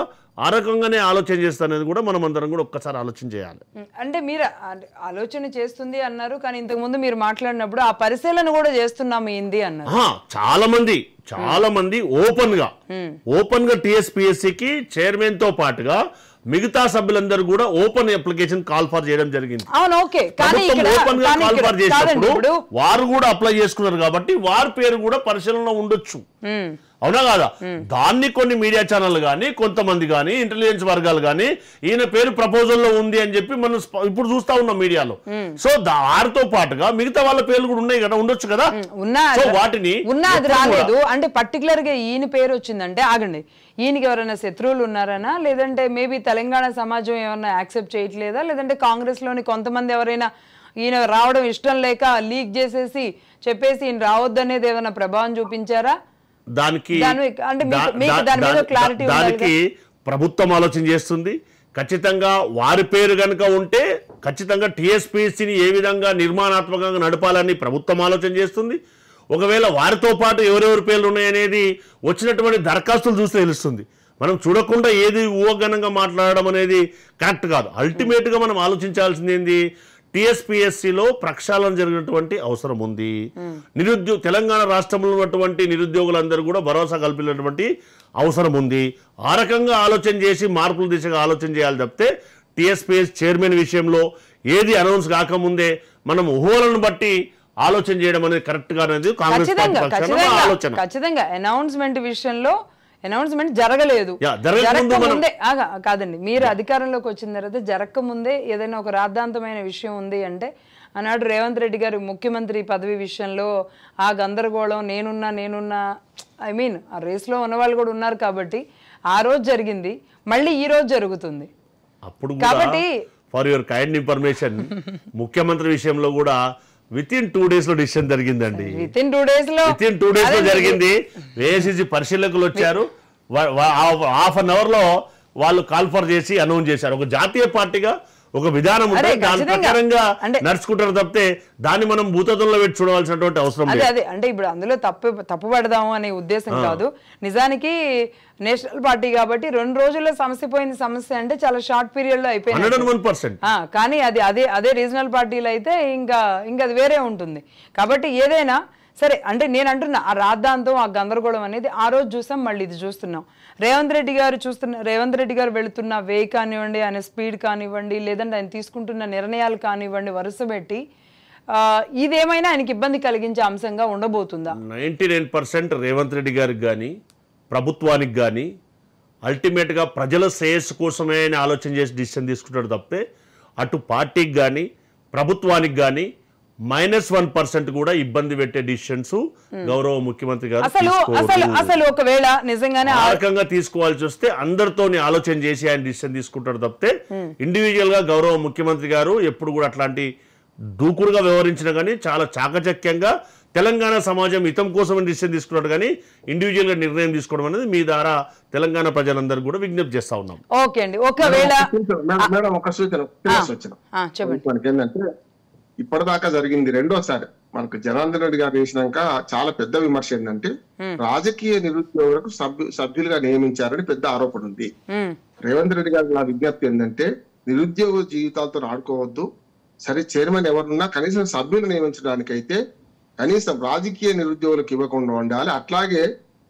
ఆ రకంగానే ఆలోచన చేస్తానేది కూడా మనం అందరం కూడా ఒక్కసారి ఆలోచన చేయాలి. అంటే మీరు ఆలోచన చేస్తుంది అన్నారు, కానీ ఇంతకుముందు మీరు మాట్లాడినప్పుడు ఆ పరిశీలన కూడా చేస్తున్నాము ఏంది అన్నారు. చాలా మంది ఓపెన్ గా టీఎస్పీఎస్సీకి చైర్మన్ తో పాటుగా మిగతా సభ్యులందరూ కూడా ఓపెన్ అప్లికేషన్ కాల్ ఫర్ చేయడం జరిగింది. ఓపెన్ గా కాల్ ఫర్ చేసినప్పుడు వారు కూడా అప్లై చేసుకున్నారు కాబట్టి వారి పేరు కూడా పరిశీలనలో ఉండొచ్చు, అవునా కాదా? దాన్ని కొన్ని మీడియా ఛానల్ కానీ కొంతమంది కానీ ఇంటెలిజెన్స్ వర్గాలు కానీ ఈయన పేరు ప్రపోజల్లో ఉంది అని చెప్పి మనం ఇప్పుడు చూస్తా ఉన్నాం మీడియాలో. సో వారితో పాటుగా మిగతా వాళ్ళ పేర్లు కూడా ఉన్నాయి కదా, ఉండొచ్చు కదా. వాటిని అది రాలేదు అంటే పర్టికులర్ గా ఈయన పేరు వచ్చిందంటే ఆగండి, ఈయనకి ఎవరైనా శత్రువులు ఉన్నారనా, లేదంటే మేబీ తెలంగాణ సమాజం ఏమన్నా యాక్సెప్ట్ చేయట్లేదా, లేదంటే కాంగ్రెస్ లోని కొంతమంది ఎవరైనా ఈయన రావడం ఇష్టం లేక లీక్ చేసేసి చెప్పేసి ఈయన రావద్దు అనేది ఏమైనా ప్రభావం చూపించారా? దానికి ప్రభుత్వం ఆలోచన చేస్తుంది. ఖచ్చితంగా వారి పేరు కనుక ఉంటే ఖచ్చితంగా టీఎస్పీఎస్సీని ఏ విధంగా నిర్మాణాత్మకంగా నడపాలని ప్రభుత్వం ఆలోచన చేస్తుంది. ఒకవేళ వారితో పాటు ఎవరెవరి పేర్లు ఉన్నాయనేది వచ్చినటువంటి దరఖాస్తులు చూస్తే తెలుస్తుంది. మనం చూడకుండా ఏది ఊహగణంగా మాట్లాడడం అనేది కరెక్ట్ కాదు. అల్టిమేట్గా మనం ఆలోచించాల్సింది ఏంది, టీఎస్పీఎస్సీలో ప్రక్షాళన జరిగినటువంటి అవసరం ఉంది. తెలంగాణ రాష్ట్రంలో ఉన్నటువంటి నిరుద్యోగులందరూ కూడా భరోసా కల్పించినటువంటి అవసరం ఉంది. ఆ రకంగా ఆలోచన చేసి మార్పుల దిశగా ఆలోచన చేయాలి తప్పితే టీఎస్పీఎస్ చైర్మన్ విషయంలో ఏది అనౌన్స్ కాకముందే మనం ఊహలను బట్టి ఆలోచన చేయడం అనేది కరెక్ట్ గా అనేది కాంగ్రెస్ ఆలోచన. ఖచ్చితంగా అనౌన్స్మెంట్ విషయంలో అనౌన్స్మెంట్ జరగలేదు. ముందే కాదండి, మీరు అధికారంలోకి వచ్చిన తర్వాత జరగక ముందే ఏదైనా ఒక రాద్ధాంతమైన విషయం ఉంది అంటే ఆనాడు రేవంత్ రెడ్డి గారు ముఖ్యమంత్రి పదవి విషయంలో ఆ గందరగోళం నేనున్నా ఐ మీన్ ఆ రేస్లో ఉన్న వాళ్ళు కూడా ఉన్నారు కాబట్టి ఆ రోజు జరిగింది, మళ్ళీ ఈ రోజు జరుగుతుంది. అప్పుడు కాబట్టి ఫర్ యువర్ కైండ్ ఇన్ఫర్మేషన్ ముఖ్యమంత్రి విషయంలో కూడా వితిన్ 2 days లో డిసిషన్ జరిగిందండి. వితిన్ 2 days లో జరిగింది. ఏఐసిసి పరిశీలకులు వచ్చారు, హాఫ్ అన్ అవర్ లో వాళ్ళు కాల్ఫర్ చేసి అనౌన్స్ చేశారు. ఒక జాతీయ పార్టీగా ఒక విధానం ఉంటే దాని ప్రకారంగా నడుచుకుంటారు తప్పితే దాన్ని మనం భూతత్వంలో పెట్టి చూడవలసినటువంటి అవసరం లేదు. అదే అంటే ఇప్పుడు అందులో తప్పు పడదాము అనే ఉద్దేశం కాదు. నిజానికి నేషనల్ పార్టీ కాబట్టి 2 రోజుల్లో సమస్య పోయింది. సమస్య అంటే చాలా షార్ట్ పీరియడ్ లో అయిపోయింది 101%. కానీ అదే రీజనల్ పార్టీలు అయితే ఇంకా అది వేరే ఉంటుంది. కాబట్టి ఏదైనా సరే అంటే నేను అంటున్నా ఆ రాద్ధాంతం ఆ గందరగోళం అనేది ఆ రోజు చూసాం, మళ్ళీ ఇది చూస్తున్నాం. రేవంత్ రెడ్డి గారు వెళుతున్న వే కానివ్వండి, ఆయన స్పీడ్ కానివ్వండి, లేదంటే ఆయన తీసుకుంటున్న నిర్ణయాలు కానివ్వండి, వరుస పెట్టి ఇదేమైనా ఆయనకి ఇబ్బంది కలిగించే అంశంగా ఉండబోతుందా? 99% రేవంత్ రెడ్డి గారికి కానీ ప్రభుత్వానికి కానీ అల్టిమేట్గా ప్రజల శ్రేయస్సు కోసమే ఆయన ఆలోచన చేసి డిసిషన్ తీసుకుంటాడు తప్పితే అటు పార్టీకి కానీ ప్రభుత్వానికి కానీ -1% కూడా ఇబ్బంది పెట్టే డిసిషన్స్ గౌరవ ముఖ్యమంత్రి గారు అసలు ఒకవేళ నిజంగానే ఆ రకంగా తీసుకోవాల్సి వస్తే అందరితోని ఆలోచన చేసి ఆయన డిసిషన్ తీసుకుంటాడు తప్పితే ఇండివిజువల్ గా గౌరవ ముఖ్యమంత్రి గారు ఎప్పుడు కూడా అట్లాంటి దూకుడుగా వ్యవహరించిన కానీ చాలా చాకచక్యంగా తెలంగాణ సమాజం హితం కోసం డిసిషన్ తీసుకున్నాడు కానీ ఇండివిజువల్ గా నిర్ణయం తీసుకోవడం అనేది మీ ద్వారా తెలంగాణ ప్రజలందరూ కూడా విజ్ఞప్తి చేస్తా ఉన్నాం. ఓకే అండి, ఒకవేళ ఒక సూచన ఏంటంటే ఇప్పటిదాకా జరిగింది రెండోసారి మనకు జనార్దన్ రెడ్డి గారు వేసినాక చాలా పెద్ద విమర్శ ఏంటంటే రాజకీయ నిరుద్యోగులకు సభ్యులుగా నియమించారని పెద్ద ఆరోపణ ఉంది. రేవంత్ రెడ్డి గారు నా విజ్ఞప్తి ఏంటంటే నిరుద్యోగ జీవితాలతో ఆడుకోవద్దు. సరే చైర్మన్ ఎవరున్నా కనీసం సభ్యులు నియమించడానికైతే కనీసం రాజకీయ నిరుద్యోగులకు ఇవ్వకుండా ఉండాలి. అట్లాగే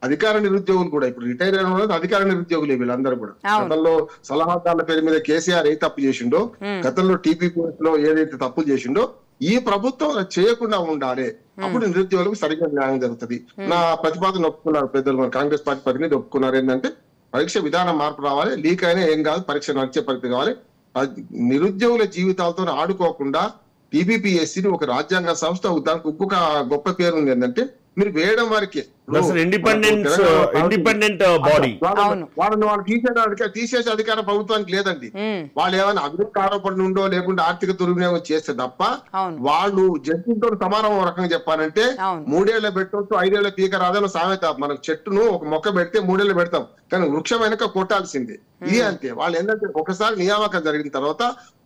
అధికార నిరుద్యోగులు కూడా ఇప్పుడు రిటైర్ అయిన వాళ్ళు అధికార నిరుద్యోగులు వీళ్ళందరూ కూడా గతంలో సలహాదారుల పేరు మీద కేసీఆర్ ఏ తప్పు చేసిండో, గతంలో టీపీపీఎస్ లో ఏదైతే తప్పులు చేసిండో ఈ ప్రభుత్వం చేయకుండా ఉండాలి. అప్పుడు నిరుద్యోగులకు సరిగ్గా న్యాయం జరుగుతుంది. నా ప్రతిపాదన ఒప్పుకున్నారు పెద్దలు, మన కాంగ్రెస్ పార్టీ ప్రతినిధి ఒప్పుకున్నారు. ఏంటంటే పరీక్ష విధానం మార్పు రావాలి, లీక్ అయినా ఏం కాదు, పరీక్ష నడిచే పరిస్థితి కావాలి. నిరుద్యోగుల జీవితాలతో ఆడుకోకుండా టీపీపీఎస్సీని ఒక రాజ్యాంగ సంస్థ, దానికి ఇంకొక గొప్ప పేరు ఉంది ఏంటంటే మీరు వేయడం వరకే ఇండిపెండెంట్ బాడీ, వాళ్ళని తీసేసే అధికారం ప్రభుత్వానికి లేదండి. వాళ్ళు ఏమైనా అభివృద్ధి ఆరోపణలు ఉండో లేకుంటే ఆర్థిక దుర్వినియోగం చేస్తే తప్ప వాళ్ళు జంతువుతో సమానం రకంగా చెప్పాలంటే 3 ఏళ్ల పెట్టవచ్చు, 5 ఏళ్ల పీక రాదని సామెత. మనకు చెట్టును ఒక మొక్క పెడితే 3 ఏళ్ళు పెడతాం, కానీ వృక్షం వెనక కొట్టాల్సిందే. ఇది అంతే. వాళ్ళు ఏంటంటే ఒకసారి నియామకం జరిగిన తర్వాత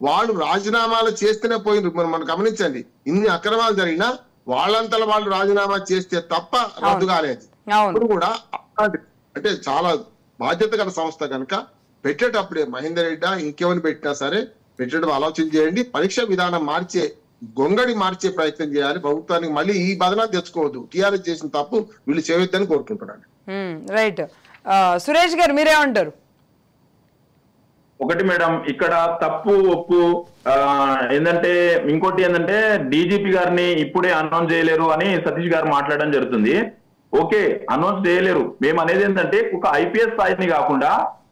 వాళ్ళు రాజీనామాలు చేస్తేనే పోయింది. మనం గమనించండి, ఇన్ని అక్రమాలు జరిగినా వాళ్ళంతలో వాళ్ళు రాజీనామా చేస్తే తప్ప రద్దు కాలేదు. ఇప్పుడు కూడా అంటే చాలా బాధ్యత గల సంస్థ కనుక పెట్టేటప్పుడే మహేందర్ రెడ్డి ఇంకెవరిని పెట్టినా సరే పెట్టడం ఆలోచన చేయండి. పరీక్ష విధానం గొంగడి మార్చే ప్రయత్నం చేయాలి. ప్రభుత్వానికి మళ్ళీ ఈ బదనాలు తెచ్చుకోవద్దు. టీఆర్ఎస్ చేసిన తప్పు వీళ్ళు చేయొద్దని కోరుకుంటున్నాను. రైట్. సురేష్ గారు మీరేమంటారు? ఒకటి మేడం, ఇక్కడ తప్పు ఒప్పు ఏంటంటే, ఇంకోటి ఏంటంటే డీజీపీ గారిని ఇప్పుడే అనౌన్స్ చేయలేరు అని సతీష్ గారు మాట్లాడడం జరుగుతుంది. ఓకే, అనౌన్స్ చేయలేరు. మేము అనేది ఏంటంటే ఒక ఐపీఎస్ స్థాయిని కాకుండా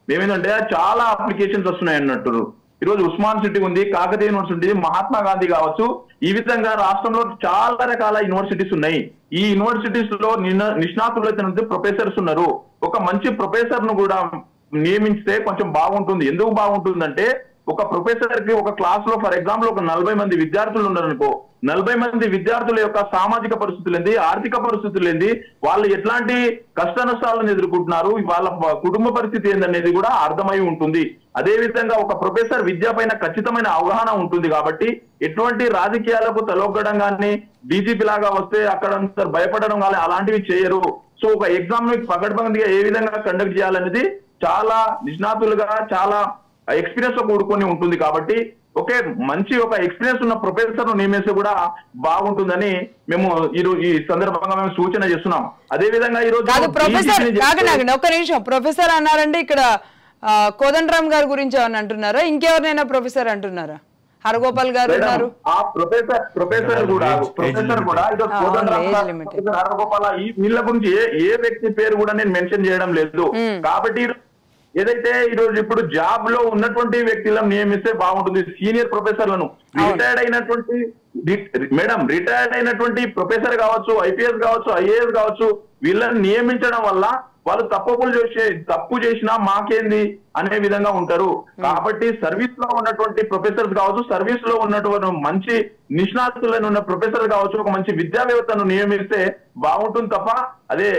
మేమేంటంటే చాలా అప్లికేషన్స్ వస్తున్నాయి అన్నట్టు. ఈరోజు ఉస్మాన్ సిటీ ఉంది, కాకతీయ యూనివర్సిటీ, మహాత్మా గాంధీ కావచ్చు, ఈ విధంగా రాష్ట్రంలో చాలా రకాల యూనివర్సిటీస్ ఉన్నాయి. ఈ యూనివర్సిటీస్ లో నిష్ణాతులైతే ప్రొఫెసర్స్ ఉన్నారు. ఒక మంచి ప్రొఫెసర్ ను కూడా నియమిస్తే కొంచెం బాగుంటుంది. ఎందుకు బాగుంటుందంటే ఒక ప్రొఫెసర్ కి ఒక క్లాస్ లో ఫర్ ఎగ్జాంపుల్ ఒక 40 మంది విద్యార్థులు ఉన్నారనుకో, 40 మంది విద్యార్థుల యొక్క సామాజిక పరిస్థితులు ఏంది, ఆర్థిక పరిస్థితులు ఏంది, వాళ్ళు ఎట్లాంటి కష్ట నష్టాలను ఎదుర్కొంటున్నారు, వాళ్ళ కుటుంబ పరిస్థితి ఏందనేది కూడా అర్థమై ఉంటుంది. అదే విధంగా ఒక ప్రొఫెసర్ విద్య పైన ఖచ్చితమైన అవగాహన ఉంటుంది. కాబట్టి ఎటువంటి రాజకీయాలకు తలొగ్గడం కానీ, డీజీపీ లాగా వస్తే అక్కడ భయపడడం కానీ అలాంటివి చేయరు. సో ఒక ఎగ్జామ్ ని పకడ్బందీగా ఏ విధంగా కండక్ట్ చేయాలనేది చాలా నిష్ణాతులుగా, చాలా ఎక్స్పీరియన్స్ తో కూడుకొని ఉంటుంది. కాబట్టి ఒకే మంచి ఒక ఎక్స్పీరియన్స్ ఉన్న ప్రొఫెసర్ ను నియమిస్తే కూడా బాగుంటుందని మేము ఈ సందర్భంగా మేము సూచన చేస్తున్నాం. అదే విధంగా ఈ రోజు ఒక నిమిషం, ప్రొఫెసర్ అన్నారంటే ఇక్కడ కోదండరామ్ గారి గురించి ఏమని అంటున్నారా, ఇంకెవరినైనా ప్రొఫెసర్ అంటున్నారా? హరగోపాల్ గారు ఉన్నారు, ఆ ప్రొఫెసర్ కూడా హరగోపాల్, ఈ వీళ్ళ గురించి ఏ వ్యక్తి పేరు కూడా నేను మెన్షన్ చేయడం లేదు. కాబట్టి ఏదైతే ఈరోజు ఇప్పుడు జాబ్ లో ఉన్నటువంటి వ్యక్తులను నియమిస్తే బాగుంటుంది. సీనియర్ ప్రొఫెసర్లను రిటైర్డ్ అయినటువంటి ప్రొఫెసర్ కావచ్చు, ఐపీఎస్ కావచ్చు, ఐఏఎస్ కావచ్చు, వీళ్ళని నియమించడం వల్ల వాళ్ళు తప్పు చేసినా మాకేంది అనే విధంగా ఉంటారు. కాబట్టి సర్వీస్ లో ఉన్నటువంటి ప్రొఫెసర్స్ కావచ్చు, సర్వీస్ లో ఉన్నటువంటి మంచి నిష్ణాతులను ఉన్న ప్రొఫెసర్ కావచ్చు, ఒక మంచి విద్యా వ్యవస్థను నియమిస్తే బాగుంటుంది తప్ప అదే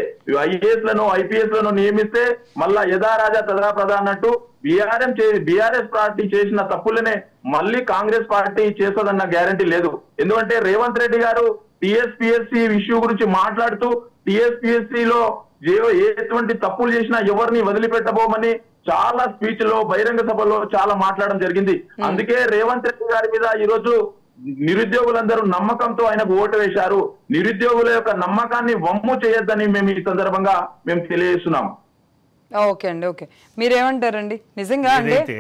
ఐఏఎస్ లను ఐపీఎస్ లను నియమిస్తే మళ్ళా యథా రాజా తదా ప్రజా అన్నట్టు బీఆర్ఎస్ పార్టీ చేసిన తప్పులనే మళ్ళీ కాంగ్రెస్ పార్టీ చేస్తుందన్న గ్యారంటీ లేదు. ఎందుకంటే రేవంత్ రెడ్డి గారు టీఎస్పీఎస్సీ ఇష్యూ గురించి మాట్లాడుతూ టీఎస్పీఎస్సీ లో ఎటువంటి తప్పులు చేసినా ఎవరిని వదిలిపెట్టబోమని చాలా స్పీచ్ లో, బహిరంగ సభలో చాలా మాట్లాడడం జరిగింది. అందుకే రేవంత్ రెడ్డి గారి మీద ఈ రోజు నిరుద్యోగులందరూ నమ్మకంతో ఆయనకు ఓటు వేశారు. నిరుద్యోగుల యొక్క నమ్మకాన్ని వమ్ము చేయొద్దని మేము ఈ సందర్భంగా మేము తెలియజేస్తున్నాం. ఓకే అండి, ఓకే. మీరేమంటారండి? నిజంగా అంటే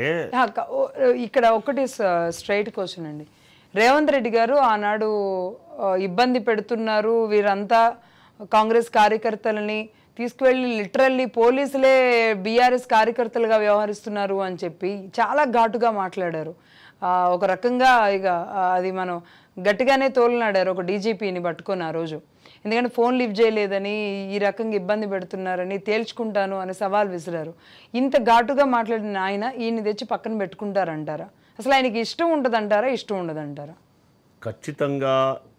ఇక్కడ ఒకటి స్ట్రైట్ క్వశ్చన్ అండి. రేవంత్ రెడ్డి గారు ఆనాడు ఇబ్బంది పెడుతున్నారు, వీరంతా కాంగ్రెస్ కార్యకర్తలని తీసుకువెళ్ళి లిటరల్లీ పోలీసులే బీఆర్ఎస్ కార్యకర్తలుగా వ్యవహరిస్తున్నారు అని చెప్పి చాలా ఘాటుగా మాట్లాడారు. ఒక రకంగా ఇక అది మనం గట్టిగానే తోలనాడారు ఒక డీజీపీని పట్టుకొని ఆ రోజు. ఎందుకంటే ఫోన్ లిఫ్ట్ చేయలేదని, ఈ రకంగా ఇబ్బంది పెడుతున్నారని, తేల్చుకుంటాను అని సవాల్ విసిరారు. ఇంత ఘాటుగా మాట్లాడిన ఆయన ఈయన తెచ్చి పక్కన పెట్టుకుంటారంటారా? అసలు ఆయనకి ఇష్టం ఉంటుందంటారా, ఇష్టం ఉండదంటారా? ఖచ్చితంగా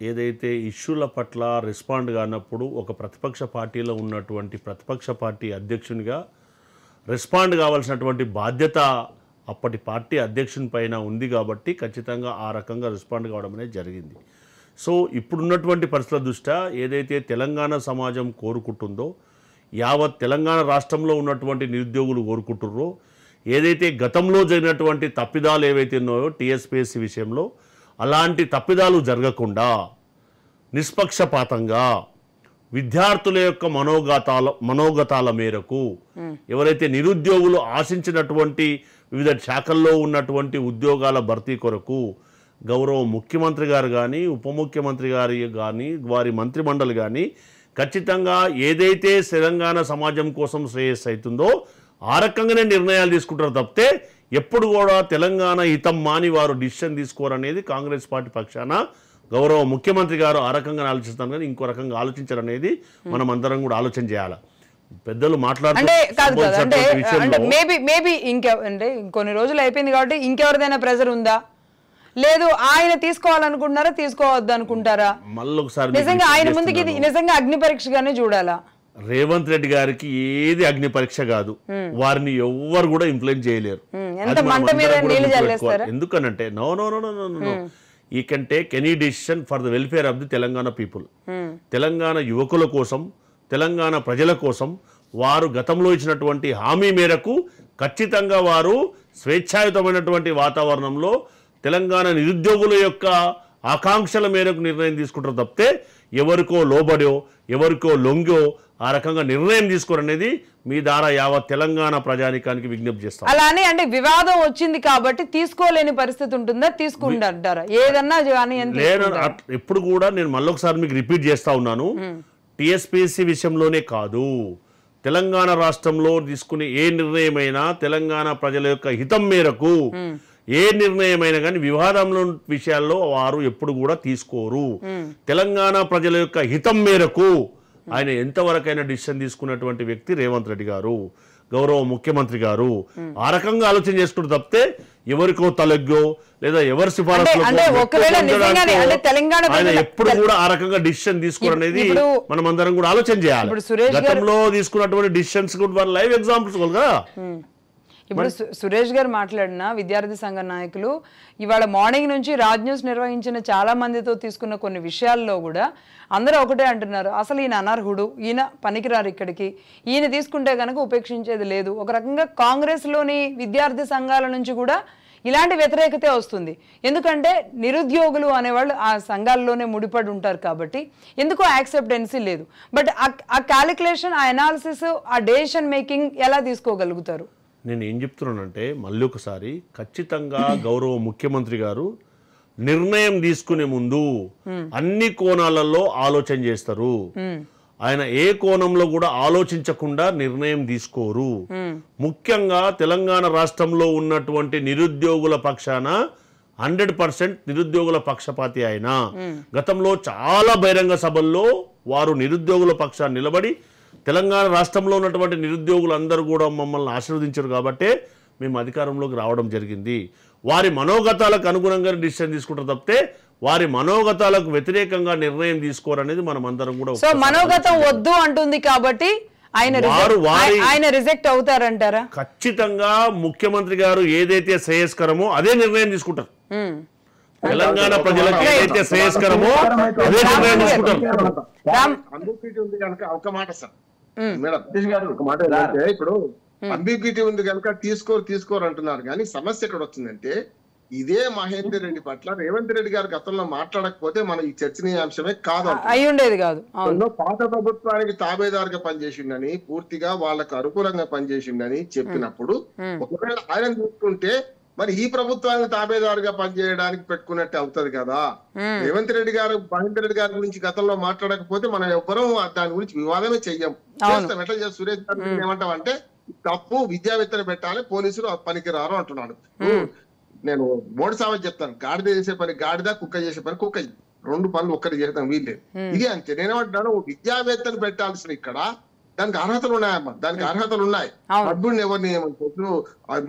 ఏదైతే ఇష్యూల పట్ల రెస్పాండ్ కానప్పుడు ఒక ప్రతిపక్ష పార్టీలో ఉన్నటువంటి ప్రతిపక్ష పార్టీ అధ్యక్షునిగా రెస్పాండ్ కావాల్సినటువంటి బాధ్యత అప్పటి పార్టీ అధ్యక్షుని పైన ఉంది. కాబట్టి ఖచ్చితంగా ఆ రకంగా రెస్పాండ్ కావడం అనేది జరిగింది. సో ఇప్పుడున్నటువంటి పరిస్థితుల దృష్ట్యా ఏదైతే తెలంగాణ సమాజం కోరుకుంటుందో, యావత్ తెలంగాణ రాష్ట్రంలో ఉన్నటువంటి నిరుద్యోగులు కోరుకుంటుర్రో, ఏదైతే గతంలో జరిగినటువంటి తప్పిదాలు ఏవైతే ఉన్నాయో టీఎస్పీఎస్సీ విషయంలో అలాంటి తప్పిదాలు జరగకుండా నిష్పక్షపాతంగా విద్యార్థుల యొక్క మనోగతాల మేరకు ఎవరైతే నిరుద్యోగులు ఆశించినటువంటి వివిధ శాఖల్లో ఉన్నటువంటి ఉద్యోగాల భర్తీ కొరకు గౌరవ ముఖ్యమంత్రి గారు కానీ ఉప ముఖ్యమంత్రి గారు కానీ వారి మంత్రిమండలి కానీ ఖచ్చితంగా ఏదైతే తెలంగాణ సమాజం కోసం శ్రేయస్సు అవుతుందో ఆ రకంగానే నిర్ణయాలు తీసుకుంటారు తప్పితే ఎప్పుడు కూడా తెలంగాణ హితం మాని వారు డిసిషన్ తీసుకోరనేది కాంగ్రెస్ పార్టీ పక్షాన గౌరవ ముఖ్యమంత్రి గారు ఆ రకంగా ఆలోచిస్తాను కానీ ఇంకో రకంగా ఆలోచించారనేది మనం అందరం కూడా ఆలోచన చేయాలి. పెద్దలు మేబీ అంటే కొన్ని రోజులు అయిపోయింది కాబట్టి ఇంకెవరిదైనా ప్రెజర్ ఉందా, లేదు ఆయన తీసుకోవాలనుకుంటున్నారా తీసుకోవద్దు అనుకుంటారా? మళ్ళీ ఒకసారి నిజంగా ఆయన ముందుకి ఇది నిజంగా అగ్ని పరీక్షగానే చూడాలా? రేవంత్ రెడ్డి గారికి ఏది అగ్ని పరీక్ష కాదు, వారిని ఎవ్వరు కూడా ఇన్ఫ్లుయెన్స్ చేయలేరు. ఎందుకనంటే no no no no no he can take any decision for the welfare of the Telangana people. Telangana యువకుల కోసం, తెలంగాణ ప్రజల కోసం వారు గతంలో ఇచ్చినటువంటి హామీ మేరకు ఖచ్చితంగా వారు స్వేచ్ఛాయుతమైనటువంటి వాతావరణంలో తెలంగాణ నిరుద్యోగుల యొక్క ఆకాంక్షల మేరకు నిర్ణయం తీసుకుంటారు తప్పితే ఎవరికో లోబడో ఎవరికో లొంగో ఆ రకంగా నిర్ణయం తీసుకోరనేది మీ ద్వారా యావత్ తెలంగాణ ప్రజానికానికి విజ్ఞప్తి చేస్తాం. అలానే అంటే వివాదం వచ్చింది కాబట్టి తీసుకోలేని పరిస్థితి ఉంటుందా, తీసుకుంటారా ఏదన్నా కానీ? ఎప్పుడు కూడా నేను మళ్ళొకసారి మీకు రిపీట్ చేస్తా ఉన్నాను, టిఎస్పిఎస్సి విషయంలోనే కాదు, తెలంగాణ రాష్ట్రంలో తీసుకునే ఏ నిర్ణయమైనా తెలంగాణ ప్రజల యొక్క హితం మేరకు ఏ నిర్ణయమైనా కానీ వివాదంలో విషయాల్లో వారు ఎప్పుడు కూడా తీసుకోరు. తెలంగాణ ప్రజల యొక్క హితం మేరకు ఆయన ఎంతవరకైనా డిసిషన్ తీసుకున్నటువంటి వ్యక్తి రేవంత్ రెడ్డి గారు, గౌరవ ముఖ్యమంత్రి గారు. ఆ రకంగా ఆలోచన చేసుకుంటూ తప్పితే ఎవరికో తలగ్గో లేదా ఎవరి సిఫారసు ఎప్పుడు కూడా ఆ రకంగా డిసిషన్ తీసుకోరనేది మనం అందరం కూడా ఆలోచన చేయాలి. గతంలో తీసుకున్నటువంటి డిసిషన్స్ కూడా లైవ్ ఎగ్జాంపుల్స్ కదా. ఇప్పుడు సురేష్ గారు మాట్లాడిన విద్యార్థి సంఘ నాయకులు ఇవాళ మార్నింగ్ నుంచి రాజ్ న్యూస్ నిర్వహించిన చాలా మందితో తీసుకున్న కొన్ని విషయాల్లో కూడా అందరూ ఒకటే అంటున్నారు, అసలు ఈయన అనర్హుడు, ఈయన పనికిరారు ఇక్కడికి, ఈయన తీసుకుంటే కనుక ఉపేక్షించేది లేదు. ఒక రకంగా కాంగ్రెస్లోని విద్యార్థి సంఘాల నుంచి కూడా ఇలాంటి వ్యతిరేకతే వస్తుంది. ఎందుకంటే నిరుద్యోగులు అనేవాళ్ళు ఆ సంఘాల్లోనే ముడిపడి ఉంటారు కాబట్టి ఎందుకో యాక్సెప్టెన్సీ లేదు. బట్ ఆ క్యాలిక్యులేషన్, ఆ అనాలిసిస్, ఆ డెసిషన్ మేకింగ్ ఎలా తీసుకోగలుగుతారు? నేను ఏం చెప్తున్నానంటే మళ్ళీ ఒకసారి ఖచ్చితంగా గౌరవ ముఖ్యమంత్రి గారు నిర్ణయం తీసుకునే ముందు అన్ని కోణాలలో ఆలోచన చేస్తారు. ఆయన ఏ కోణంలో కూడా ఆలోచించకుండా నిర్ణయం తీసుకోరు. ముఖ్యంగా తెలంగాణ రాష్ట్రంలో ఉన్నటువంటి నిరుద్యోగుల పక్షాన 100% నిరుద్యోగుల పక్షపాతి ఆయన. గతంలో చాలా బహిరంగ సభల్లో వారు నిరుద్యోగుల పక్షాన్ని నిలబడి తెలంగాణ రాష్ట్రంలో ఉన్నటువంటి నిరుద్యోగులందరూ కూడా మమ్మల్ని ఆశీర్వదించారు కాబట్టే మేము అధికారంలోకి రావడం జరిగింది. వారి మనోగతాలకు అనుగుణంగా డిసిషన్ తీసుకుంటారు తప్పితే వారి మనోగతాలకు వ్యతిరేకంగా నిర్ణయం తీసుకోరనేది మనం అందరం కూడా. సో మనోగతం వద్దు అంటుంది కాబట్టి ఆయన రిజెక్ట్ అవుతారంటారా? ఖచ్చితంగా ముఖ్యమంత్రి గారు ఏదైతే శ్రేయస్కరమో అదే నిర్ణయం తీసుకుంటారు. తెలంగాణ ప్రజలకు ఏదైతే శ్రేయస్కరమో అదే నిర్ణయం తీసుకుంటారు. ఒక మాట సార్ మేడం, ఒక మాట ఏంటంటే ఇప్పుడు అంబిగ్యూటీ ఉంది కనుక తీసుకోరు అంటున్నారు. కానీ సమస్య ఎక్కడ వచ్చిందంటే ఇదే మహేందర్ రెడ్డి పట్ల రేవంత్ రెడ్డి గారు గతంలో మాట్లాడకపోతే మన ఈ చర్చనీయాంశమే కాదు, అయ్యుండేది కాదు. పాత ప్రభుత్వానికి తాబేదారుగా పనిచేసిండని, పూర్తిగా వాళ్ళకు అనుకూలంగా పనిచేసిండని చెప్పినప్పుడు ఒకవేళ ఆయన చూసుకుంటే మరి ఈ ప్రభుత్వాన్ని తాబేదారుగా పనిచేయడానికి పెట్టుకున్నట్టు అవుతుంది కదా. రేవంత్ రెడ్డి గారు మహేందర్ రెడ్డి గారి గురించి గతంలో మాట్లాడకపోతే మనం ఎవ్వరూ దాని గురించి వివాదమే చెయ్యం. చేస్తాం ఎట్లా చేస్తాం. సురేష్ గారు ఏమంటామంటే తప్పు, విద్యావేత్తలు పెట్టాలి, పోలీసులు పనికిరారు అంటున్నాడు. నేను మోడీ సామెత చెప్తాను, గాడిద చేసే పని గాడిద, కుక్క చేసే పని కుక్క. రెండు పనులు ఒక్కటి చేస్తాం వీళ్ళే. ఇది అంతే. నేనేమంటున్నాను, విద్యావేత్తలు పెట్టాల్సిన ఇక్కడ దానికి అర్హతలు ఉన్నాయమ్మా, దానికి అర్హతలు ఉన్నాయి. సభ్యుడిని ఎవరు నియమించవచ్చు,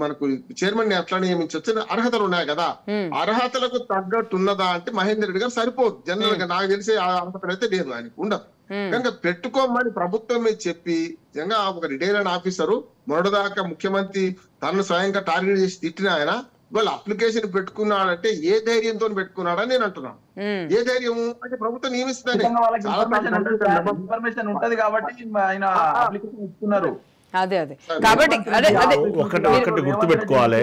మనకు చైర్మన్ ని ఎట్లా నియమించవచ్చు, అర్హతలు ఉన్నాయి కదా. అర్హతలకు తగ్గట్టు ఉన్నదా అంటే మహేందర్ రెడ్డి గారు సరిపోదు. జనరల్ గా నాకు తెలిసే అర్హతలు అయితే లేదు, ఆయనకు ఉండదు. కనుక పెట్టుకోమని ప్రభుత్వం మీద చెప్పి నిజంగా ఒక రిటైర్ అయిన ఆఫీసరు మొదటిదాకా ముఖ్యమంత్రి తనను స్వయంగా టార్గెట్ చేసి తిట్టిన ఆయన వాళ్ళు అప్లికేషన్ పెట్టుకున్నాడంటే ఏ ధైర్యంతో పెట్టుకున్నాడని నేను అంటున్నాను. ఏ ధైర్యము అంటే ప్రభుత్వం నియమిస్తుందని ఇన్ఫర్మేషన్ ఉంటది కాబట్టి ఆయన అప్లికేషన్ ఇస్తున్నారు. ఒకటి గుర్తు పెట్టుకోవాలి,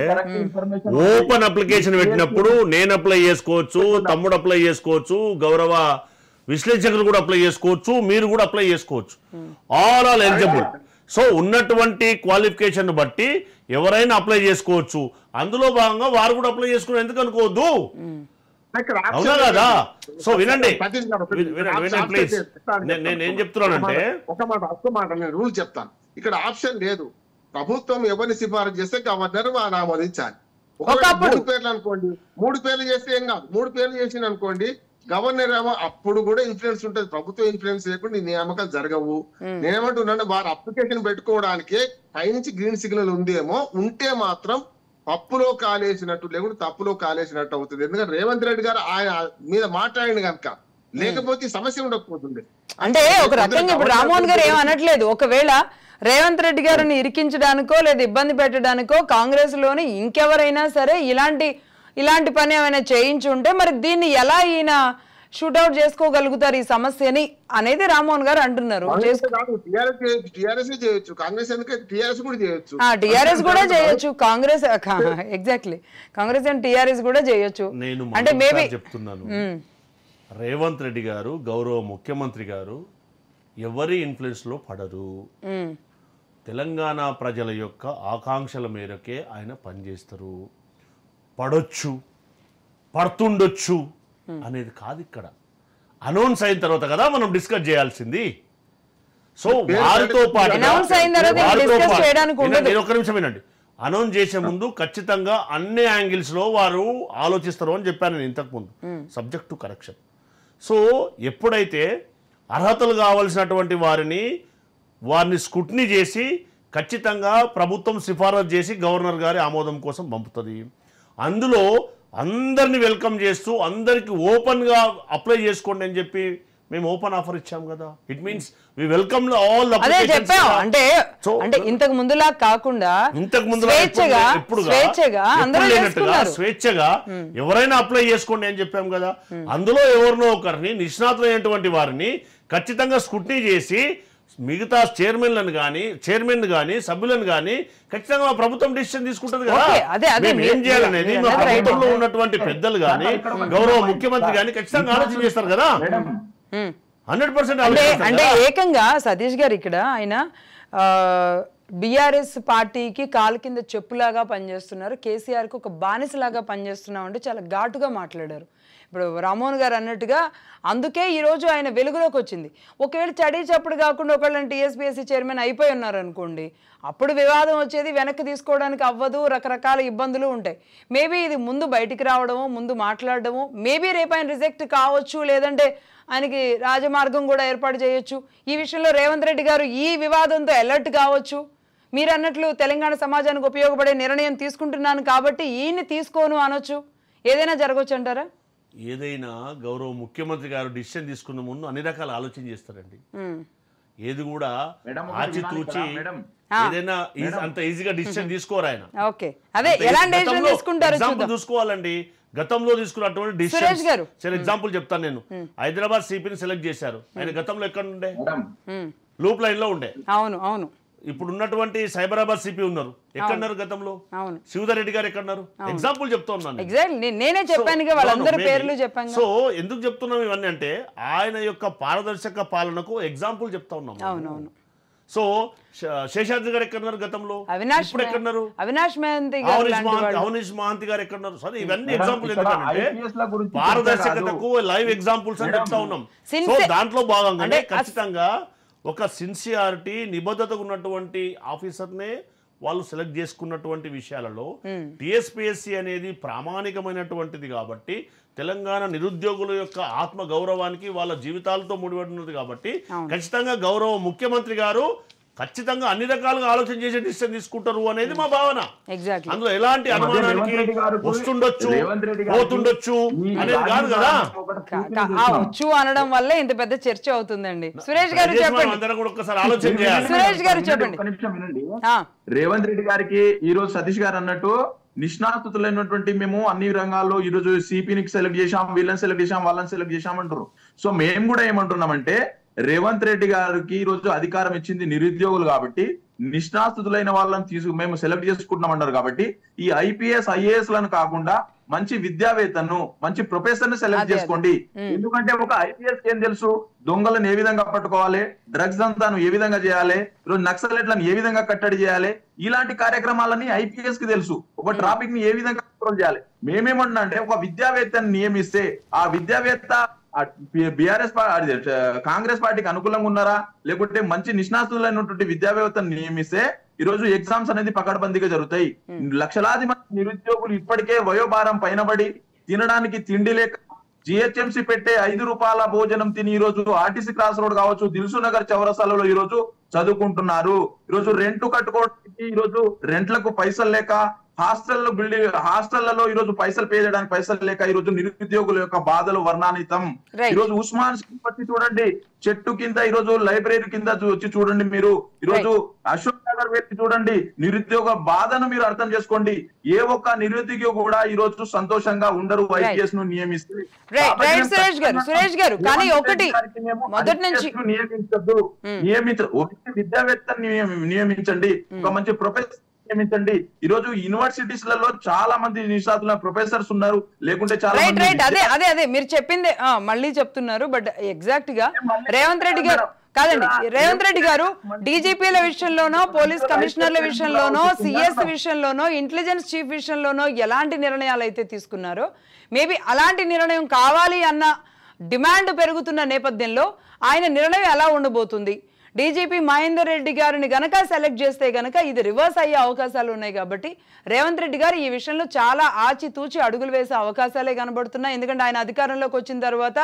ఓపెన్ అప్లికేషన్ పెట్టినప్పుడు నేను అప్లై చేసుకోవచ్చు, తమ్ముడు అప్లై చేసుకోవచ్చు, గౌరవ విశ్లేషకులు కూడా అప్లై చేసుకోవచ్చు, మీరు కూడా అప్లై చేసుకోవచ్చు. All are eligible. సో ఉన్నటువంటి క్వాలిఫికేషన్ బట్టి ఎవరైనా అప్లై చేసుకోవచ్చు. అందులో భాగంగా వారు కూడా అప్లై చేసుకుని ఎందుకు అనుకోవద్దు, అవునా కదా? సో వినండి ప్లీజ్, నేను ఏం చెప్తున్నానంటే ఒక మాట నేను రూల్ చెప్తాను. ఇక్కడ ఆప్షన్ లేదు. ప్రభుత్వం ఎవరిని సిఫారసు చేస్తే గవర్నర్ ఆమోదించాలి. మూడు పేర్లు అనుకోండి, 3 పేర్లు చేస్తే ఏం కాదు. 3 పేర్లు చేసింది అనుకోండి, గవర్నర్ ఏమో అప్పుడు కూడా ఇన్ఫ్లుయెన్స్ ఉంటుంది. ప్రభుత్వం ఇన్ఫ్లుయెన్స్ లేకుండా నియామకాలు జరగవు. నేనేమంటున్నాను, వారు అప్లికేషన్ పెట్టుకోవడానికి పైనుంచి గ్రీన్ సిగ్నల్ ఉందేమో, ఉంటే మాత్రం పప్పులో కాలేసినట్టు లేకుండా తప్పులో కాలేసినట్టు అవుతుంది. ఎందుకంటే రేవంత్ రెడ్డి గారు ఆయన మీద మాట్లాడిన కనుక, లేకపోతే సమస్య ఉండకపోతుంది. అంటే ఒక రకంగా ఇప్పుడు రామ్మోహన్ గారు ఏమనట్లేదు, ఒకవేళ రేవంత్ రెడ్డి గారిని ఇరికించడానికో లేదా ఇబ్బంది పెట్టడానికో కాంగ్రెస్ లోని ఇంకెవరైనా సరే ఇలాంటి పని ఏమైనా చేయించి ఉంటే మరి దీన్ని ఎలా ఈయన షూట్అవుట్ చేసుకోగలుగుతారు ఈ సమస్యని అనేది రామ్మోహన్ గారు అంటున్నారు. టిఆర్ఎస్ కూడా చేయొచ్చు, Congress exactly Congress and TRS కూడా చేయొచ్చు. అంటే మేబీ చెప్తున్నాను, రేవంత్ రెడ్డి గారు గౌరవ ముఖ్యమంత్రి గారు ఎవరి ఇన్ఫ్లుయెన్స్ లో పడరు. తెలంగాణ ప్రజల యొక్క ఆకాంక్షల మేరకే ఆయన పనిచేస్తారు. పడొచ్చు, పడుతుండొచ్చు అనేది కాదు, ఇక్కడ అనౌన్స్ అయిన తర్వాత కదా మనం డిస్కస్ చేయాల్సింది. సో వారితో పాటు నేను ఒక్క నిమిషం వినండి, అనౌన్స్ చేసే ముందు ఖచ్చితంగా అన్ని యాంగిల్స్ లో వారు ఆలోచిస్తారు అని చెప్పాను నేను ఇంతకు ముందు, సబ్జెక్ట్ టు కరెక్షన్. సో ఎప్పుడైతే అర్హతలు కావాల్సినటువంటి వారిని స్క్రూటినీ చేసి ఖచ్చితంగా ప్రభుత్వం సిఫారసు చేసి గవర్నర్ గారి ఆమోదం కోసం పంపుతుంది. అందులో అందరిని వెల్కమ్ చేస్తూ అందరికి ఓపెన్గా అప్లై చేసుకోండి అని చెప్పి మేము ఓపెన్ ఆఫర్ ఇచ్చాం కదా. It means we welcome all చెప్పాం. అంటే ఇంతకు ముందులా కాకుండా స్వేచ్ఛగా ఎవరైనా అప్లై చేసుకోండి అని చెప్పాం కదా. అందులో ఎవరినో ఒకరిని నిష్ణాతులైనటువంటి వారిని ఖచ్చితంగా స్క్రూటినీ చేసి మిగతా చైర్మన్ కానీ సభ్యులను కానీ ఖచ్చితంగా ప్రభుత్వం డిసిషన్ తీసుకుంటుంది కదా. ఏం చేయాలనేది మా ప్రభుత్వంలో ఉన్నటువంటి పెద్దలు కానీ గౌరవ ముఖ్యమంత్రి కానీ ఖచ్చితంగా ఆలోచన చేస్తారు కదా. 100% అంటే ఏకంగా సతీష్ గారు ఇక్కడ ఆయన బీఆర్ఎస్ పార్టీకి కాలు కింద చెప్పులాగా పనిచేస్తున్నారు, కేసీఆర్కి ఒక బానిసలాగా పనిచేస్తున్నాం అంటే చాలా ఘాటుగా మాట్లాడారు. ఇప్పుడు రామ్మోహన్ గారు అన్నట్టుగా అందుకే ఈరోజు ఆయన వెలుగులోకి వచ్చింది. ఒకవేళ చడి చప్పుడు కాకుండా ఒకవేళ టీఎస్పీఎస్సీ చైర్మన్ అయిపోయి ఉన్నారు అనుకోండి, అప్పుడు వివాదం వచ్చేది, వెనక్కి తీసుకోవడానికి అవ్వదు, రకరకాల ఇబ్బందులు ఉంటాయి. మేబీ ఇది ముందు బయటికి రావడము, ముందు మాట్లాడడము, మేబీ రేపు ఆయన రిజెక్ట్ కావచ్చు, లేదంటే ఆయనకి రాజమార్గం కూడా ఏర్పాటు చేయొచ్చు. ఈ విషయంలో రేవంత్ రెడ్డి గారు ఈ వివాదంతో అలర్ట్ కావచ్చు. మీరు అన్నట్లు తెలంగాణ సమాజానికి ఉపయోగపడే నిర్ణయం తీసుకుంటున్నాను కాబట్టి ఈయన్ని తీసుకోను అనొచ్చు. ఏదైనా జరగవచ్చు అంటారా? ఏదైనా గౌరవ ముఖ్యమంత్రి గారు డిసిషన్ తీసుకున్న ముందు అన్ని రకాల ఆలోచన చేస్తారండి. ఏది కూడా ఆచితూచి ఏదైనా అంత ఈజీగా డిసిషన్ తీసుకోరు ఆయన. ఎగ్జాంపుల్ చూసుకోవాలండి, గతంలో తీసుకున్నటువంటి డిసిషన్ ఎగ్జాంపుల్ చెప్తాను నేను. హైదరాబాద్ సిపిని సెలెక్ట్ చేశారు, ఆయన గతంలో ఎక్కడ ఉండే, లూప్ లైన్ లో ఉండే. అవును. ఇప్పుడు ఉన్నటువంటి సైబరాబాద్ సిపి ఉన్నారు, ఎక్కడున్నారు గతంలో? శివధర్ రెడ్డి గారు ఎక్కడున్నారు? ఎగ్జాంపుల్ చెప్తా ఉన్నాను. సో ఎందుకు చెప్తున్నాం ఇవన్నీ అంటే ఆయన యొక్క పారదర్శక పాలనకు ఎగ్జాంపుల్ చెప్తా ఉన్నాం. సో శేషాద్రి గారు ఎక్కడున్నారు గతంలో, ఇప్పుడు ఎక్కడున్నారు? అవనీష్ మహంతి గారు ఎక్కడున్నారు? సరే ఇవన్నీ ఎగ్జాంపుల్ ఎందుకంటే పారదర్శకతకు లైవ్ ఎగ్జాంపుల్స్ అని చెప్తా ఉన్నాం. సో దాంట్లో భాగంగానే ఖచ్చితంగా ఒక సిన్సియారిటీ నిబద్ధత ఉన్నటువంటి ఆఫీసర్నే వాళ్ళు సెలెక్ట్ చేసుకున్నటువంటి విషయాలలో టీఎస్పీఎస్సీ అనేది ప్రామాణికమైనటువంటిది కాబట్టి తెలంగాణ నిరుద్యోగుల యొక్క ఆత్మ గౌరవానికి వాళ్ళ జీవితాలతో ముడిపడి ఉన్నది కాబట్టి ఖచ్చితంగా గౌరవ ముఖ్యమంత్రి గారు ఖచ్చితంగా అన్ని రకాలుగా ఆలోచన చేసే డిసిషన్ తీసుకుంటారు అనేది మా భావన. అందులో ఎలాంటి అనుమానానికి వస్తుండొచ్చు పోతుండొచ్చు అనేది కాదు కదా. వచ్చు అనడం వల్ల ఇంత పెద్ద చర్చ అవుతుందండి. సురేష్ గారు చెప్పండి. అందరం కూడా ఒకసారి ఆలోచన చేయాలి. సురేష్ గారు చెప్పండి. రేవంత్ రెడ్డి గారికి ఈ రోజు సతీష్ గారు అన్నట్టు నిష్ణాతులైనటువంటి మేము అన్ని రంగాల్లో ఈ రోజు సిపిని సెలెక్ట్ చేశాం, వీళ్ళని సెలెక్ట్ చేశాం, వాళ్ళని సెలెక్ట్ చేశాం అంటారు. సో మేము కూడా ఏమంటున్నామంటే రేవంత్ రెడ్డి గారికి ఈ రోజు అధికారం ఇచ్చింది నిరుద్యోగులు కాబట్టి నిష్ణాతులైన వాళ్ళని మేము సెలెక్ట్ చేసుకుంటున్నాం అన్నారు కాబట్టి ఈ ఐపీఎస్ ఐఏఎస్ లను కాకుండా మంచి విద్యావేత్తను మంచి ప్రొఫెసర్ ను సెలెక్ట్ చేసుకోండి. ఎందుకంటే ఒక ఐపీఎస్ ఏం తెలుసు, దొంగలను ఏ విధంగా పట్టుకోవాలి, డ్రగ్స్ అంతాను ఏ విధంగా చేయాలి, ఈరోజు నక్సలైట్లను ఏ విధంగా కట్టడి చేయాలి, ఇలాంటి కార్యక్రమాలన్నీ ఐపీఎస్ కి తెలుసు. ఒక ట్రాఫిక్ ని ఏ విధంగా కంట్రోల్ చేయాలి. మేమేమంటున్నా అంటే ఒక విద్యావేత్తను నియమిస్తే ఆ విద్యావేత్త బీఆర్ఎస్ కాంగ్రెస్ పార్టీకి అనుకూలంగా ఉన్నారా, లేకుంటే మంచి నిష్ణాతులైనటువంటి విద్యావేత్తను నియమిస్తే ఈ రోజు ఎగ్జామ్స్ అనేది పకడ్బందీగా జరుగుతాయి. లక్షలాది మంది నిరుద్యోగులు ఇప్పటికే వయోభారం పైనబడి తినడానికి తిండి లేక జిహెచ్ఎంసీ పెట్టే 5 రూపాయల భోజనం తిని ఈ రోజు ఆర్టీసీ క్రాస్ రోడ్ కావచ్చు, దిల్సు నగర్ చౌరస్తాలలో ఈ రోజు చదువుకుంటున్నారు. ఈ రోజు రెంట్ కట్టుకోవడానికి ఈ రోజు రెంట్లకు పైసలు లేక హాస్టళ్లలో ఈ రోజు పైసలు పే చేయడానికి పైసలు లేక ఈ రోజు నిరుద్యోగుల యొక్క బాధలు వర్ణాతీతం. ఈ రోజు ఉస్మాన్ వచ్చి చూడండి, చెట్టు కింద ఈ రోజు లైబ్రరీ కింద వచ్చి చూడండి, మీరు ఈ రోజు అశోక్ నగర్ వెళ్ళి చూడండి, నిరుద్యోగ బాధను మీరు అర్థం చేసుకోండి. ఏ ఒక్క నిరుద్యోగి కూడా ఈ రోజు సంతోషంగా ఉండరు ఐపీఎస్ ను నియమిస్తే. సురేష్ గారు కానీ ఒకటి మొదటి నుంచి ఒక విద్యావేత్తను నియమించండి, ఒక మంచి ప్రొఫెసర్ నియమించండి. ఈ రోజు యూనివర్సిటీస్ లలో చాలా మంది నిష్ణాతుల ప్రొఫెసర్స్ ఉన్నారు, లేకుంటే చాలా అదే మీరు చెప్పిందే మళ్ళీ చెప్తున్నారు. బట్ ఎగ్జాక్ట్ గా రేవంత్ రెడ్డి గారు కాదండి, రేవంత్ రెడ్డి గారు డీజీపీల విషయంలోనో, పోలీస్ కమిషనర్ల విషయంలోనో, సిఎస్ విషయంలోనో, ఇంటెలిజెన్స్ చీఫ్ విషయంలోనో ఎలాంటి నిర్ణయాలు అయితే తీసుకున్నారో, మేబీ అలాంటి నిర్ణయం కావాలి అన్న డిమాండ్ పెరుగుతున్న నేపథ్యంలో ఆయన నిర్ణయం ఎలా ఉండబోతుంది? డీజీపీ మహేందర్ రెడ్డి గారిని గనక సెలెక్ట్ చేస్తే గనక ఇది రివర్స్ అయ్యే అవకాశాలు ఉన్నాయి. కాబట్టి రేవంత్ రెడ్డి గారు ఈ విషయంలో చాలా ఆచితూచి అడుగులు వేసే అవకాశాలే కనబడుతున్నాయి. ఎందుకంటే ఆయన అధికారంలోకి వచ్చిన తర్వాత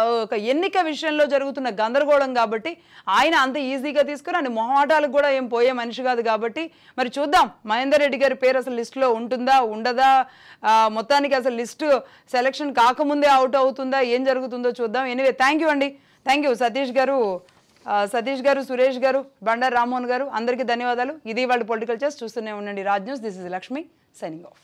ఒక ఎన్నిక విషయంలో జరుగుతున్న గందరగోళం కాబట్టి ఆయన అంత ఈజీగా తీసుకుని ఆయన మొహమాటాలకు కూడా ఏం పోయే మనిషి కాదు. కాబట్టి మరి చూద్దాం మహేందర్ రెడ్డి గారి పేరు అసలు లిస్టులో ఉంటుందా ఉండదా, మొత్తానికి అసలు లిస్టు సెలెక్షన్ కాకముందే అవుట్ అవుతుందా, ఏం జరుగుతుందో చూద్దాం. ఎనీవే థ్యాంక్ యూ అండి, థ్యాంక్ యూ సతీష్ గారు, సురేష్ గారు, బండారు రామ్మోహన్ గారు, అందరికీ ధన్యవాదాలు. ఇది వాళ్ళ పొలిటికల్ చేసి చూస్తూనే ఉండండి Raj news. This is Lakshmi signing off.